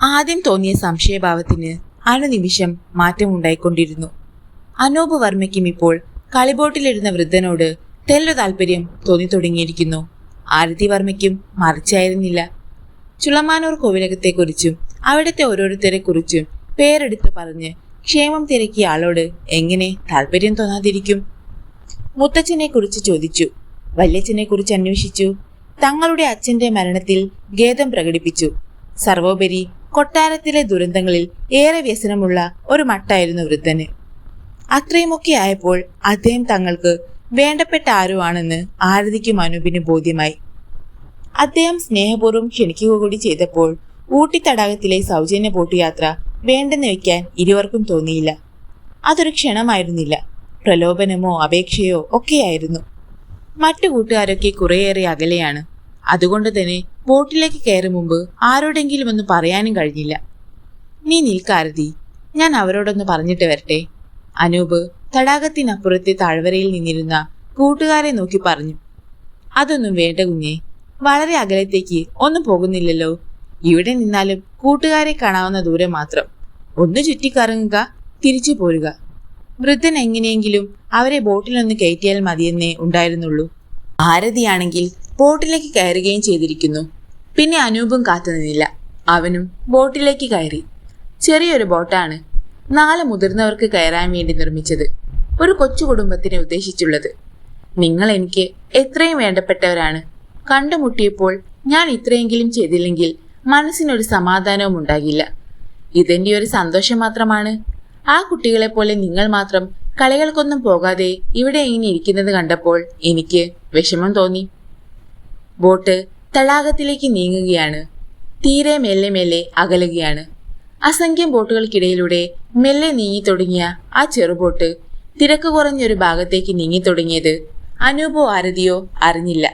ആദ്യം തോന്നിയ സംശയഭാവത്തിന് അനുനിമിഷം മാറ്റമുണ്ടായിക്കൊണ്ടിരുന്നു. അനൂപ് വർമ്മയ്ക്കും ഇപ്പോൾ കളിബോട്ടിലിരുന്ന വൃദ്ധനോട് തെല്ലു താല്പര്യം തോന്നി തുടങ്ങിയിരിക്കുന്നു. ആരതി വർമ്മയ്ക്കും മറിച്ചായിരുന്നില്ല. ചുളമാനൂർ കോവിലകത്തെക്കുറിച്ചും അവിടുത്തെ ഓരോരുത്തരെ കുറിച്ചും പേരെടുത്ത് പറഞ്ഞ് ക്ഷേമം തിരക്കിയ ആളോട് എങ്ങനെ താല്പര്യം തോന്നാതിരിക്കും? മുത്തച്ഛനെ കുറിച്ച് ചോദിച്ചു, വല്യച്ഛനെ കുറിച്ച് അന്വേഷിച്ചു, തങ്ങളുടെ അച്ഛന്റെ മരണത്തിൽ ഖേദം പ്രകടിപ്പിച്ചു. സർവോപരി കൊട്ടാരത്തിലെ ദുരന്തങ്ങളിൽ ഏറെ വ്യസനമുള്ള ഒരു മട്ടായിരുന്നു വൃദ്ധന്. അത്രയുമൊക്കെ ആയപ്പോൾ അദ്ദേഹം തങ്ങൾക്ക് വേണ്ടപ്പെട്ട ആരോ ആണെന്ന് ആരതിക്കും അനൂപിനും ബോധ്യമായി. അദ്ദേഹം സ്നേഹപൂർവ്വം ക്ഷണിക്കുക കൂടി ചെയ്തപ്പോൾ ഊട്ടി തടാകത്തിലെ സൗജന്യ ബോട്ട് യാത്ര വേണ്ടെന്ന് വെക്കാൻ ഇരുവർക്കും തോന്നിയില്ല. അതൊരു ക്ഷണമായിരുന്നില്ല, പ്രലോഭനമോ അപേക്ഷയോ ഒക്കെയായിരുന്നു. മറ്റു കൂട്ടുകാരൊക്കെ കുറേയേറെ അകലെയാണ്. അതുകൊണ്ട് തന്നെ ബോട്ടിലേക്ക് കയറും മുമ്പ് ആരോടെങ്കിലും ഒന്ന് പറയാനും കഴിഞ്ഞില്ല. നീ നിൽക്കാരതി, ഞാൻ അവരോടൊന്ന് പറഞ്ഞിട്ട് വരട്ടെ. അനൂപ് തടാകത്തിനപ്പുറത്തെ താഴ്വരയിൽ നിന്നിരുന്ന കൂട്ടുകാരെ നോക്കി പറഞ്ഞു. അതൊന്നും വേണ്ട കുഞ്ഞേ, വളരെ അകലത്തേക്ക് ഒന്നും പോകുന്നില്ലല്ലോ. ഇവിടെ നിന്നാലും കൂട്ടുകാരെ കാണാവുന്ന ദൂരം മാത്രം. ഒന്ന് ചുറ്റിക്കറങ്ങുക, തിരിച്ചു പോരുക. വൃദ്ധൻ എങ്ങനെയെങ്കിലും അവരെ ബോട്ടിലൊന്ന് കയറ്റിയാൽ മതിയെന്നേ ഉണ്ടായിരുന്നുള്ളൂ. ആരതിയാണെങ്കിൽ ബോട്ടിലേക്ക് കയറുകയും ചെയ്തിരിക്കുന്നു. പിന്നെ അനൂപും കാത്തുനിന്നില്ല. അവനും ബോട്ടിലേക്ക് കയറി. ചെറിയൊരു ബോട്ടാണ്, 4 മുതിർന്നവർക്ക് കയറാൻ വേണ്ടി നിർമ്മിച്ചത്. ഒരു കൊച്ചു കുടുംബത്തിനെ ഉദ്ദേശിച്ചുള്ളത്. നിങ്ങൾ എനിക്ക് എത്രയും വേണ്ടപ്പെട്ടവരാണ്. കണ്ടുമുട്ടിയപ്പോൾ ഞാൻ ഇത്രയെങ്കിലും ചെയ്തില്ലെങ്കിൽ മനസ്സിനൊരു സമാധാനവും ഉണ്ടാകില്ല. ഇതെന്റെ ഒരു സന്തോഷം മാത്രമാണ്. ആ കുട്ടികളെ പോലെ നിങ്ങൾ മാത്രം കളികൾക്കൊന്നും പോകാതെ ഇവിടെ ഇങ്ങനെ ഇരിക്കുന്നത് കണ്ടപ്പോൾ എനിക്ക് വിഷമം തോന്നി. ബോട്ട് തടാകത്തിലേക്ക് നീങ്ങുകയാണ്. തീരെ മെല്ലെ മെല്ലെ അകലുകയാണ്. അസംഖ്യം ബോട്ടുകൾക്കിടയിലൂടെ മെല്ലെ നീങ്ങി തുടങ്ങിയ ആ ചെറുബോട്ട് തിരക്ക് കുറഞ്ഞൊരു ഭാഗത്തേക്ക് നീങ്ങി തുടങ്ങിയത് അനൂപോ ആരതിയോ അറിഞ്ഞില്ല.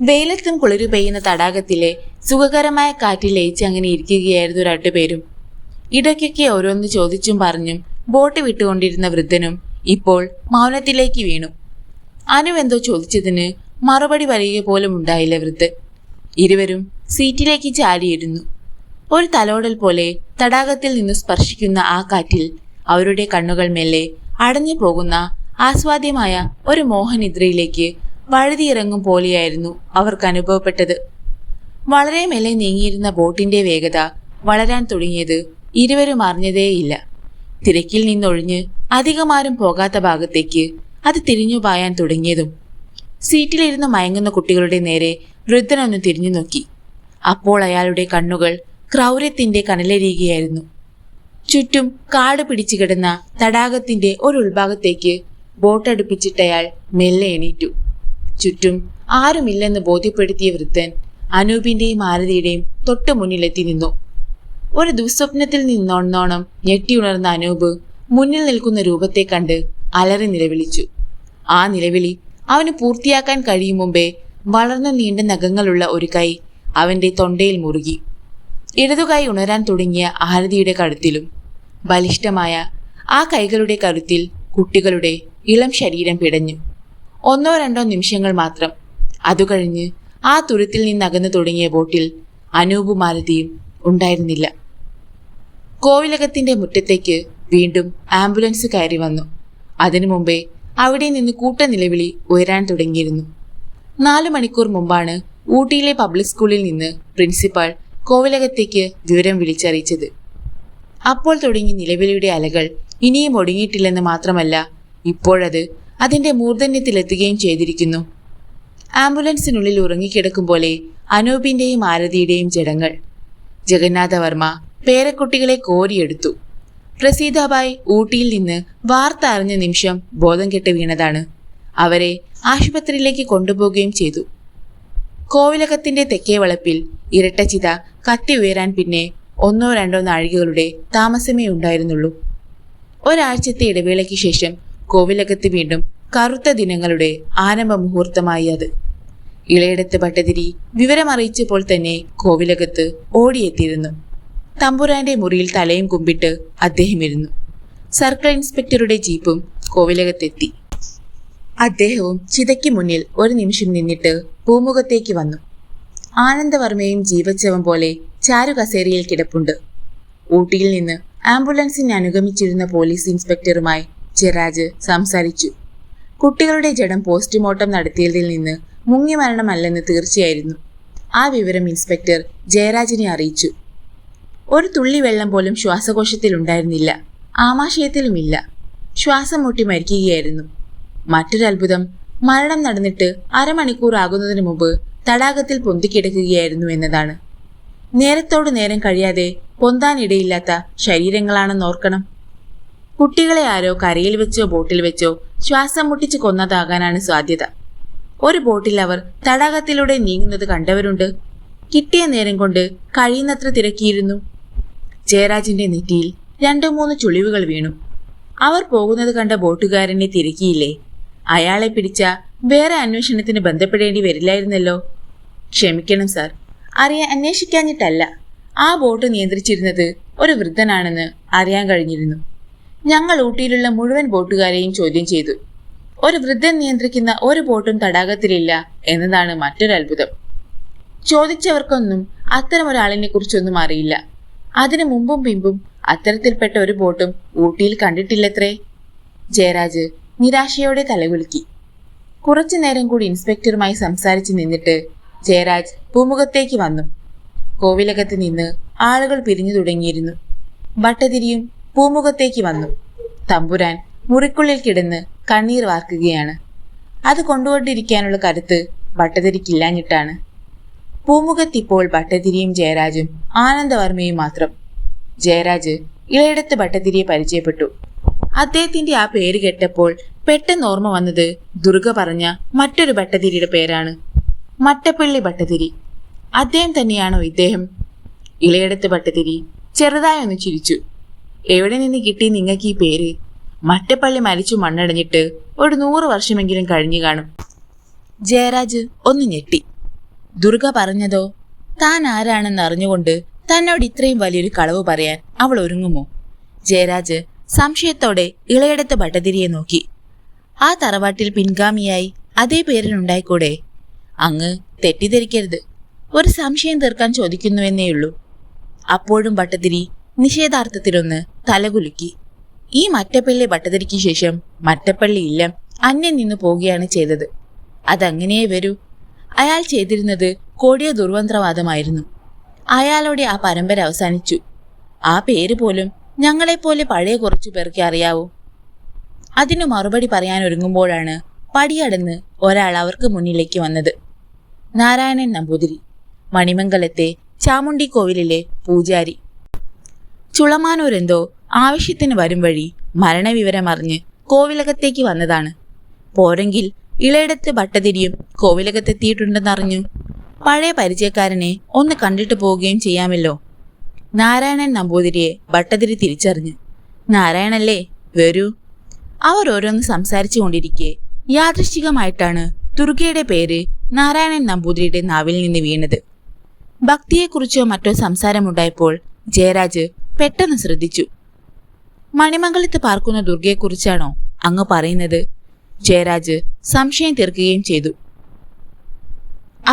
വെയിലത്തും കുളിരു പെയ്യുന്ന തടാകത്തിലെ സുഖകരമായ കാറ്റിൽ ലയിച്ച് അങ്ങനെ ഇരിക്കുകയായിരുന്നു 2 പേരും. ഇടയ്ക്കൊക്കെ ഓരോന്ന് ചോദിച്ചും പറഞ്ഞും ബോട്ട് വിട്ടുകൊണ്ടിരുന്ന വൃദ്ധനും ഇപ്പോൾ മൗനത്തിലേക്ക് വീണു. അനുവെന്തോ ചോദിച്ചതിന് മറുപടി പറയുക പോലും ഉണ്ടായില്ല വൃദ്ധൻ. ഇരുവരും സീറ്റിലേക്ക് ചാരിയിരുന്നു. ഒരു തലോടൽ പോലെ തടാകത്തിൽ നിന്ന് സ്പർശിക്കുന്ന ആ കാറ്റിൽ അവരുടെ കണ്ണുകൾ മെല്ലെ അടഞ്ഞു പോകുന്ന ആസ്വാദ്യമായ ഒരു മോഹനിദ്രയിലേക്ക് വഴുതിയിറങ്ങും പോലെയായിരുന്നു അവർക്ക് അനുഭവപ്പെട്ടത്. വളരെ മെല്ലെ നീങ്ങിയിരുന്ന ബോട്ടിന്റെ വേഗത വളരാൻ തുടങ്ങിയത് ഇരുവരും അറിഞ്ഞതേയില്ല. തിരക്കിൽ നിന്നൊഴിഞ്ഞ് അധികമാരും പോകാത്ത ഭാഗത്തേക്ക് അത് തിരിഞ്ഞു പായാൻ തുടങ്ങിയതും സീറ്റിലിരുന്ന് മയങ്ങുന്ന കുട്ടികളുടെ നേരെ വൃദ്ധനൊന്ന് തിരിഞ്ഞു നോക്കി. അപ്പോൾ അയാളുടെ കണ്ണുകൾ ക്രൗര്യത്തിന്റെ കനലരിയുകയായിരുന്നു. ചുറ്റും കാട് പിടിച്ചു കിടന്ന തടാകത്തിന്റെ ഒരു ഉൾഭാഗത്തേക്ക് ബോട്ടടുപ്പിച്ചിട്ടയാൾ മെല്ലെ എണീറ്റു. ചുറ്റും ആരുമില്ലെന്ന് ബോധ്യപ്പെടുത്തിയ വൃദ്ധൻ അനൂപിന്റെയും ആരതിയുടെയും തൊട്ടു മുന്നിലെത്തി നിന്നു. ഒരു ദുസ്വപ്നത്തിൽ നിന്നോണം ഞെട്ടിയുണർന്ന അനൂപ് മുന്നിൽ നിൽക്കുന്ന രൂപത്തെ കണ്ട് അലറി നിലവിളിച്ചു. ആ നിലവിളി അവന് പൂർത്തിയാക്കാൻ കഴിയും മുമ്പേ വളർന്നു നീണ്ട നഖങ്ങളുള്ള ഒരു കൈ അവന്റെ തൊണ്ടയിൽ മുറുകി. ഇടതുകൈ ഉണരാൻ തുടങ്ങിയ ആരതിയുടെ കഴുത്തിലും ബലിഷ്ഠമായ ആ കൈകളുടെ കരുത്തിൽ കുട്ടികളുടെ ഇളം ശരീരം പിടഞ്ഞു. 1-2 നിമിഷങ്ങൾ മാത്രം. അതുകഴിഞ്ഞ് ആ തുരുത്തിൽ നിന്നകന്നു തുടങ്ങിയ ബോട്ടിൽ അനൂപും ആരതിയും ഉണ്ടായിരുന്നില്ല. കോവിലകത്തിന്റെ മുറ്റത്തേക്ക് വീണ്ടും ആംബുലൻസ് കയറി വന്നു. അതിനു മുമ്പേ അവിടെ നിന്ന് കൂട്ട നിലവിളി ഉയരാൻ തുടങ്ങിയിരുന്നു. 4 മണിക്കൂർ മുമ്പാണ് ഊട്ടിയിലെ പബ്ലിക് സ്കൂളിൽ നിന്ന് പ്രിൻസിപ്പാൾ കോവിലകത്തേക്ക് വിവരം വിളിച്ചറിയിച്ചത്. അപ്പോൾ തുടങ്ങിയ നിലവിളിയുടെ അലകൾ ഇനിയും ഒടുങ്ങിയിട്ടില്ലെന്ന് മാത്രമല്ല, ഇപ്പോഴത് അതിന്റെ മൂർധന്യത്തിലെത്തുകയും ചെയ്തിരിക്കുന്നു. ആംബുലൻസിനുള്ളിൽ ഉറങ്ങിക്കിടക്കും പോലെ അനൂപിന്റെയും ആരതിയുടെയും ജഡങ്ങൾ. ജഗന്നാഥവർമ്മ പേരക്കുട്ടികളെ കോരിയെടുത്തു. പ്രസീതാബായി ഊട്ടിയിൽ നിന്ന് വാർത്ത അറിഞ്ഞ നിമിഷം ബോധം കെട്ട് വീണതാണ്. അവരെ ആശുപത്രിയിലേക്ക് കൊണ്ടുപോവുകയും ചെയ്തു. കോവിലകത്തിന്റെ തെക്കേ വളപ്പിൽ ഇരട്ടച്ചിത കത്തി ഉയരാൻ പിന്നെ 1-2 നാഴികകളുടെ താമസമേ ഉണ്ടായിരുന്നുള്ളൂ. ഒരാഴ്ചത്തെ ഇടവേളയ്ക്ക് ശേഷം കോവിലകത്ത് വീണ്ടും കറുത്ത ദിനങ്ങളുടെ ആരംഭ മുഹൂർത്തമായി അത്. ഇളയടത്ത് ഭട്ടതിരി വിവരമറിയിച്ചപ്പോൾ തന്നെ കോവിലകത്ത് ഓടിയെത്തിയിരുന്നു. തമ്പുരാന്റെ മുറിയിൽ തലയും കുമ്പിട്ട് അദ്ദേഹം ഇരുന്നു. സർക്കിൾ ഇൻസ്പെക്ടറുടെ ജീപ്പും കോവിലകത്തെത്തി. അദ്ദേഹവും ചിതയ്ക്ക് മുന്നിൽ ഒരു നിമിഷം നിന്നിട്ട് പൂമുഖത്തേക്ക് വന്നു. ആനന്ദവർമ്മയും ജീവച്ഛവം പോലെ ചാരുകസേരയിൽ കിടപ്പുണ്ട്. ഊട്ടിയിൽ നിന്ന് ആംബുലൻസിനെ അനുഗമിച്ചിരുന്ന പോലീസ് ഇൻസ്പെക്ടറുമായി ജയരാജ് സംസാരിച്ചു. കുട്ടികളുടെ ജഡം പോസ്റ്റ്മോർട്ടം നടത്തിയതിൽ നിന്ന് മുങ്ങി മരണമല്ലെന്ന് തീർച്ചയായിരുന്നു. ആ വിവരം ഇൻസ്പെക്ടർ ജയരാജിനെ അറിയിച്ചു. ഒരു തുള്ളി വെള്ളം പോലും ശ്വാസകോശത്തിൽ ഉണ്ടായിരുന്നില്ല. ആമാശയത്തിലുമില്ല. ശ്വാസം മുട്ടി മരിക്കുകയായിരുന്നു. മറ്റൊരത്ഭുതം, മരണം നടന്നിട്ട് അരമണിക്കൂർ ആകുന്നതിന് മുമ്പ് തടാകത്തിൽ പൊന്തിക്കിടക്കുകയായിരുന്നു എന്നതാണ്. നേരത്തോട് നേരം കഴിയാതെ പൊന്താനിടയില്ലാത്ത ശരീരങ്ങളാണെന്നോർക്കണം. കുട്ടികളെ ആരോ കരയിൽ വെച്ചോ ബോട്ടിൽ വെച്ചോ ശ്വാസം മുട്ടിച്ച് കൊന്നതാകാനാണ് സാധ്യത. ഒരു ബോട്ടിൽ അവർ തടാകത്തിലൂടെ നീങ്ങുന്നത് കണ്ടവരുണ്ട്. കിട്ടിയ നേരം കൊണ്ട് കഴിയുന്നത്ര തിരക്കിയിരുന്നു. ജയരാജിന്റെ നെറ്റിയിൽ 2-3 ചുളിവുകൾ വീണു. അവർ പോകുന്നത് കണ്ട ബോട്ടുകാരനെ തിരക്കിയില്ലേ? അയാളെ പിടിച്ച വേറെ അന്വേഷണത്തിന് ബന്ധപ്പെടേണ്ടി വരില്ലായിരുന്നല്ലോ. ക്ഷമിക്കണം സാർ, അന്വേഷിക്കാഞ്ഞിട്ടല്ല. ആ ബോട്ട് നിയന്ത്രിച്ചിരുന്നത് ഒരു വൃദ്ധനാണെന്ന് അറിയാൻ കഴിഞ്ഞിരുന്നു. ഞങ്ങൾ ഊട്ടിയിലുള്ള മുഴുവൻ ബോട്ടുകാരെയും ചോദ്യം ചെയ്തു. ഒരു വൃദ്ധൻ നിയന്ത്രിക്കുന്ന ഒരു ബോട്ടും തടാകത്തിലില്ല എന്നതാണ് മറ്റൊരു അത്ഭുതം. ചോദിച്ചവർക്കൊന്നും അത്തരമൊരാളിനെ കുറിച്ചൊന്നും അറിയില്ല. അതിനു മുമ്പും പിമ്പും അത്തരത്തിൽപ്പെട്ട ഒരു ബോട്ടും ഊട്ടിയിൽ കണ്ടിട്ടില്ലത്രേ. ജയരാജ് നിരാശയോടെ തലകുലുക്കി. കുറച്ചു നേരം കൂടി ഇൻസ്പെക്ടറുമായി സംസാരിച്ച് നിന്നിട്ട് ജയരാജ് പൂമുഖത്തേക്ക് വന്നു. കോവിലകത്ത് നിന്ന് ആളുകൾ പിരിഞ്ഞു തുടങ്ങിയിരുന്നു. ഭട്ടതിരിയും പൂമുഖത്തേക്ക് വന്നു. തമ്പുരാൻ മുറിക്കുള്ളിൽ കിടന്ന് കണ്ണീർ വാർക്കുകയാണ്. അത് കൊണ്ടുകൊണ്ടിരിക്കാനുള്ള കരുത്ത് ഭട്ടതിരിക്കില്ലാഞ്ഞിട്ടാണ്. പൂമുഖത്തിപ്പോൾ ഭട്ടതിരിയും ജയരാജും ആനന്ദവർമ്മയും മാത്രം. ജയരാജ് ഇളയിടത്ത് ഭട്ടതിരിയെ പരിചയപ്പെട്ടു. അദ്ദേഹത്തിന്റെ ആ പേര് കേട്ടപ്പോൾ പെട്ടെന്ന് ഓർമ്മ വന്നത് ദുർഗ പറഞ്ഞ മറ്റൊരു ഭട്ടതിരിയുടെ പേരാണ്, മട്ടപ്പള്ളി ഭട്ടതിരി. അദ്ദേഹം തന്നെയാണോ ഇദ്ദേഹം? ഇളയിടത്ത് ഭട്ടതിരി ചെറുതായൊന്ന് ചിരിച്ചു. എവിടെ നിന്ന് കിട്ടി നിങ്ങൾക്ക് ഈ പേര്? മട്ടപ്പള്ളി മരിച്ചു മണ്ണടഞ്ഞിട്ട് ഒരു 100 വർഷമെങ്കിലും കഴിഞ്ഞു കാണും. ജയരാജ് ഒന്ന് ഞെട്ടി. ദുർഗ പറഞ്ഞതോ? താൻ ആരാണെന്ന് അറിഞ്ഞുകൊണ്ട് തന്നോട് ഇത്രയും വലിയൊരു കളവ് പറയാൻ അവൾ ഒരുങ്ങുമോ? ജയരാജ് സംശയത്തോടെ ഇളയിടത്ത് ഭട്ടതിരിയെ നോക്കി. ആ തറവാട്ടിൽ പിൻഗാമിയായി അതേ പേരിനുണ്ടായിക്കൂടെ? അങ്ങ് തെറ്റിദ്ധരിക്കരുത്, ഒരു സംശയം തീർക്കാൻ ചോദിക്കുന്നുവെന്നേയുള്ളൂ. അപ്പോഴും ഭട്ടതിരി നിഷേധാർത്ഥത്തിലൊന്ന് തലകുലുക്കി. ഈ മറ്റപ്പള്ളി ഭട്ടതിരിക്ക് ശേഷം മറ്റപ്പള്ളി ഇല്ലം അന്യം നിന്നു പോവുകയാണ് ചെയ്തത്. അതങ്ങനെയേ വരൂ. അയാൾ ചെയ്തിരുന്നത് കൊടിയ ദുർവന്ത്രവാദമായിരുന്നു. അയാളുടെ ആ പരമ്പര അവസാനിച്ചു. ആ പേര് പോലും ഞങ്ങളെപ്പോലെ പഴയ കുറച്ചു പേർക്ക് അറിയാവൂ. അതിനു മറുപടി പറയാൻ ഒരുങ്ങുമ്പോഴാണ് പടിയടന്ന് ഒരാൾ അവർക്ക് മുന്നിലേക്ക് വന്നത്. നാരായണൻ നമ്പൂതിരി, മണിമംഗലത്തെ ചാമുണ്ടി കോവിലിലെ പൂജാരി. ചുളമാനൂരെന്തോ ആവശ്യത്തിന് വരും വഴി മരണവിവരമറിഞ്ഞ് കോവിലകത്തേക്ക് വന്നതാണ്. പോരെങ്കിൽ ഇളയിടത്ത് ഭട്ടതിരിയും കോവിലകത്തെത്തിയിട്ടുണ്ടെന്നറിഞ്ഞു. പഴയ പരിചയക്കാരനെ ഒന്ന് കണ്ടിട്ട് പോവുകയും ചെയ്യാമല്ലോ. നാരായണൻ നമ്പൂതിരിയെ ഭട്ടതിരി തിരിച്ചറിഞ്ഞു. നാരായണല്ലേ, വരൂ. അവർ ഓരോന്ന് സംസാരിച്ചു കൊണ്ടിരിക്കെ യാദൃശ്ചികമായിട്ടാണ് ദുർഗയുടെ പേര് നാരായണൻ നമ്പൂതിരിയുടെ നാവിൽ നിന്ന് വീണത്. ഭക്തിയെക്കുറിച്ചോ മറ്റോ സംസാരമുണ്ടായപ്പോൾ ജയരാജ് പെട്ടെന്ന് ശ്രദ്ധിച്ചു. മണിമംഗലത്ത് പാർക്കുന്ന ദുർഗയെക്കുറിച്ചാണോ അങ്ങ് പറയുന്നത്? ജയരാജ് സംശയം തീർക്കുകയും ചെയ്തു.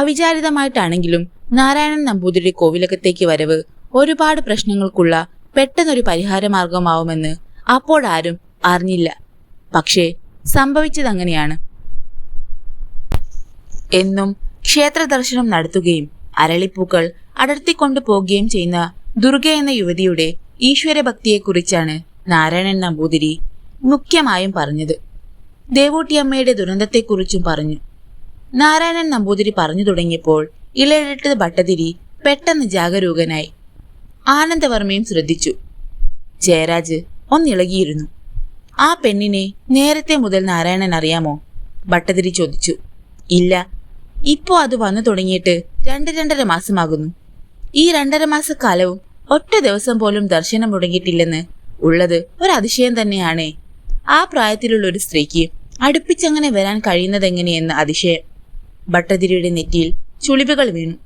അവിചാരിതമായിട്ടാണെങ്കിലും നാരായണൻ നമ്പൂതിരിയുടെ കോവിലകത്തേക്ക് വരവ് ഒരുപാട് പ്രശ്നങ്ങൾക്കുള്ള പെട്ടെന്നൊരു പരിഹാരമാർഗമാവുമെന്ന് അപ്പോഴാരും അറിഞ്ഞില്ല. പക്ഷേ സംഭവിച്ചതങ്ങനെയാണ്. എന്നും ക്ഷേത്ര ദർശനം നടത്തുകയും അരളിപ്പൂക്കൾ അടർത്തിക്കൊണ്ടു പോകുകയും ചെയ്യുന്ന ദുർഗ എന്ന യുവതിയുടെ ഈശ്വരഭക്തിയെക്കുറിച്ചാണ് നാരായണൻ നമ്പൂതിരി മുഖ്യമായും പറഞ്ഞത്. ദേവൂട്ടിയമ്മയുടെ ദുരന്തത്തെക്കുറിച്ചും പറഞ്ഞു. നാരായണൻ നമ്പൂതിരി പറഞ്ഞു തുടങ്ങിയപ്പോൾ ഇളയിടത്ത് ഭട്ടതിരി പെട്ടെന്ന് ജാഗരൂകനായി. ആനന്ദവർമ്മയും ശ്രദ്ധിച്ചു. ജയരാജ് ഒന്നിളകിയിരുന്നു. ആ പെണ്ണിനെ നേരത്തെ മുതൽ നാരായണൻ അറിയാമോ? ഭട്ടതിരി ചോദിച്ചു. ഇല്ല, ഇപ്പോ അത് വന്നു തുടങ്ങിയിട്ട് 2-2.5 മാസമാകുന്നു. ഈ 2.5 മാസക്കാലവും ഒറ്റ ദിവസം പോലും ദർശനം മുടങ്ങിയിട്ടില്ലെന്ന് ഉള്ളത് ഒരു അതിശയം തന്നെയാണേ. ആ പ്രായത്തിലുള്ള ഒരു സ്ത്രീക്ക് അടുപ്പിച്ചങ്ങനെ വരാൻ കഴിയുന്നതെങ്ങനെയെന്ന അതിശയം. ഭട്ടതിരിയുടെ നെറ്റിയിൽ ചുളിവുകൾ വീണു.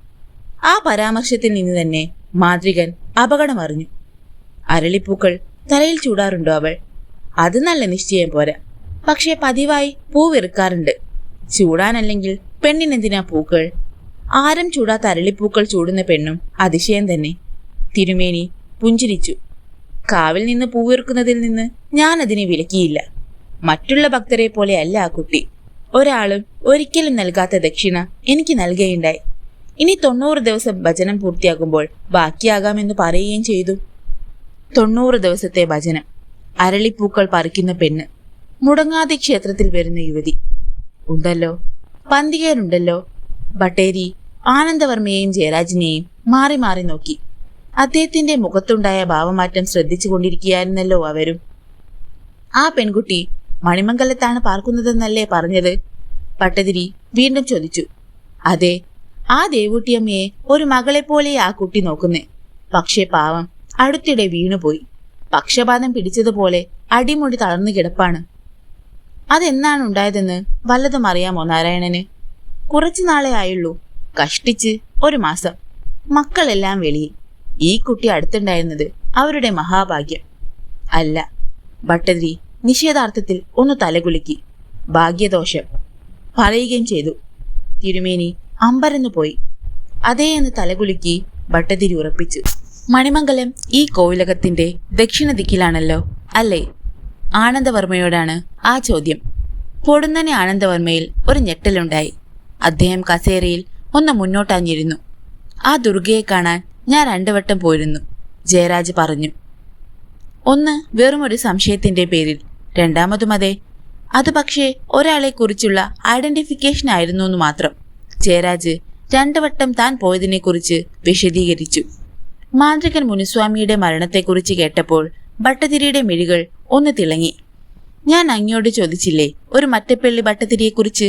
ആ പരാമർശത്തിൽ നിന്ന് തന്നെ മാന്ത്രികൻ അപകടമറിഞ്ഞു. അരളിപ്പൂക്കൾ തലയിൽ ചൂടാറുണ്ടോ അവൾ? അത് നല്ല നിശ്ചയം പോരാ. പക്ഷെ പതിവായി പൂവെറുക്കാറുണ്ട്. ചൂടാനല്ലെങ്കിൽ പെണ്ണിനെന്തിനാ പൂക്കൾ? ആരം ചൂടാത്ത അരളിപ്പൂക്കൾ ചൂടുന്ന പെണ്ണും അതിശയം തന്നെ. തിരുമേനി പുഞ്ചിരിച്ചു. കാവിൽ നിന്ന് പൂവിറുക്കുന്നതിൽ നിന്ന് ഞാൻ അതിനെ വിലക്കിയില്ല. മറ്റുള്ള ഭക്തരെ പോലെ അല്ല ആ കുട്ടി. ഒരാളും ഒരിക്കലും നൽകാത്ത ദക്ഷിണ എനിക്ക് നൽകുകയുണ്ടായി. ഇനി 90 ദിവസം ഭജനം പൂർത്തിയാകുമ്പോൾ ബാക്കിയാകാമെന്ന് പറയുകയും ചെയ്തു. 90 ദിവസത്തെ ഭജനം, അരളിപ്പൂക്കൾ പറിക്കുന്ന പെണ്ണ്, മുടങ്ങാതെ ക്ഷേത്രത്തിൽ വരുന്ന യുവതി. ഉണ്ടല്ലോ, പന്തികേരുണ്ടല്ലോ. ബട്ടേരി ആനന്ദവർമ്മയെയും ജയരാജിനെയും മാറി മാറി നോക്കി. അദ്ദേഹത്തിന്റെ മുഖത്തുണ്ടായ ഭാവമാറ്റം ശ്രദ്ധിച്ചു കൊണ്ടിരിക്കുകയായിരുന്നല്ലോ അവരും. ആ പെൺകുട്ടി മണിമംഗലത്താണ് പാർക്കുന്നതെന്നല്ലേ പറഞ്ഞത്? ഭട്ടതിരി വീണ്ടും ചോദിച്ചു. അതെ, ആ ദേവൂട്ടിയമ്മയെ ഒരു മകളെപ്പോലെ ആ കുട്ടി നോക്കുന്നേ. പക്ഷേ പാവം അടുത്തിടെ വീണുപോയി. പക്ഷപാതം പിടിച്ചതുപോലെ അടിമുടി തളർന്നു കിടപ്പാണ്. അതെന്നാണ് ഉണ്ടായതെന്ന് വല്ലതും അറിയാമോ നാരായണന്? കുറച്ചു നാളെ ആയുള്ളൂ. കഷ്ടിച്ച് 1 മാസം. മക്കളെല്ലാം വെളിയിൽ. ഈ കുട്ടി അടുത്തുണ്ടായിരുന്നത് അവരുടെ മഹാഭാഗ്യം. അല്ല. ഭട്ടതിരി നിഷേധാർത്ഥത്തിൽ ഒന്ന് തലകുലുക്കി. ഭാഗ്യദോഷം പറയുകയും ചെയ്തു. തിരുമേനി അമ്പരന്നു പോയി. അതേ എന്ന് തലകുലുക്കി ഭട്ടതിരി ഉറപ്പിച്ചു. മണിമംഗലം ഈ കോവിലകത്തിന്റെ ദക്ഷിണ ദിക്കിലാണല്ലോ അല്ലേ? ആനന്ദവർമ്മയോടാണ് ആ ചോദ്യം. പൊടുന്നനെ ആനന്ദവർമ്മയിൽ ഒരു ഞെട്ടലുണ്ടായി. അദ്ദേഹം കസേരയിൽ ഒന്ന് മുന്നോട്ടാഞ്ഞിരുന്നു. ആ ദുർഗയെ കാണാൻ ഞാൻ 2 വട്ടം പോയിരുന്നു, ജയരാജ് പറഞ്ഞു. ഒന്ന് വെറും ഒരു സംശയത്തിന്റെ പേരിൽ, രണ്ടാമതും അതെ. അത് പക്ഷേ ഒരാളെ കുറിച്ചുള്ള ഐഡന്റിഫിക്കേഷൻ ആയിരുന്നു എന്ന് മാത്രം. ജയരാജ് 2 വട്ടം താൻ പോയതിനെക്കുറിച്ച് വിശദീകരിച്ചു. മാന്ത്രികൻ മുനുസ്വാമിയുടെ മരണത്തെക്കുറിച്ച് കേട്ടപ്പോൾ ഭട്ടതിരിയുടെ മിഴികൾ ഒന്ന് തിളങ്ങി. ഞാൻ അങ്ങയോട് ചോദിച്ചില്ലേ ഒരു മറ്റപ്പള്ളി ഭട്ടതിരിയെക്കുറിച്ച്?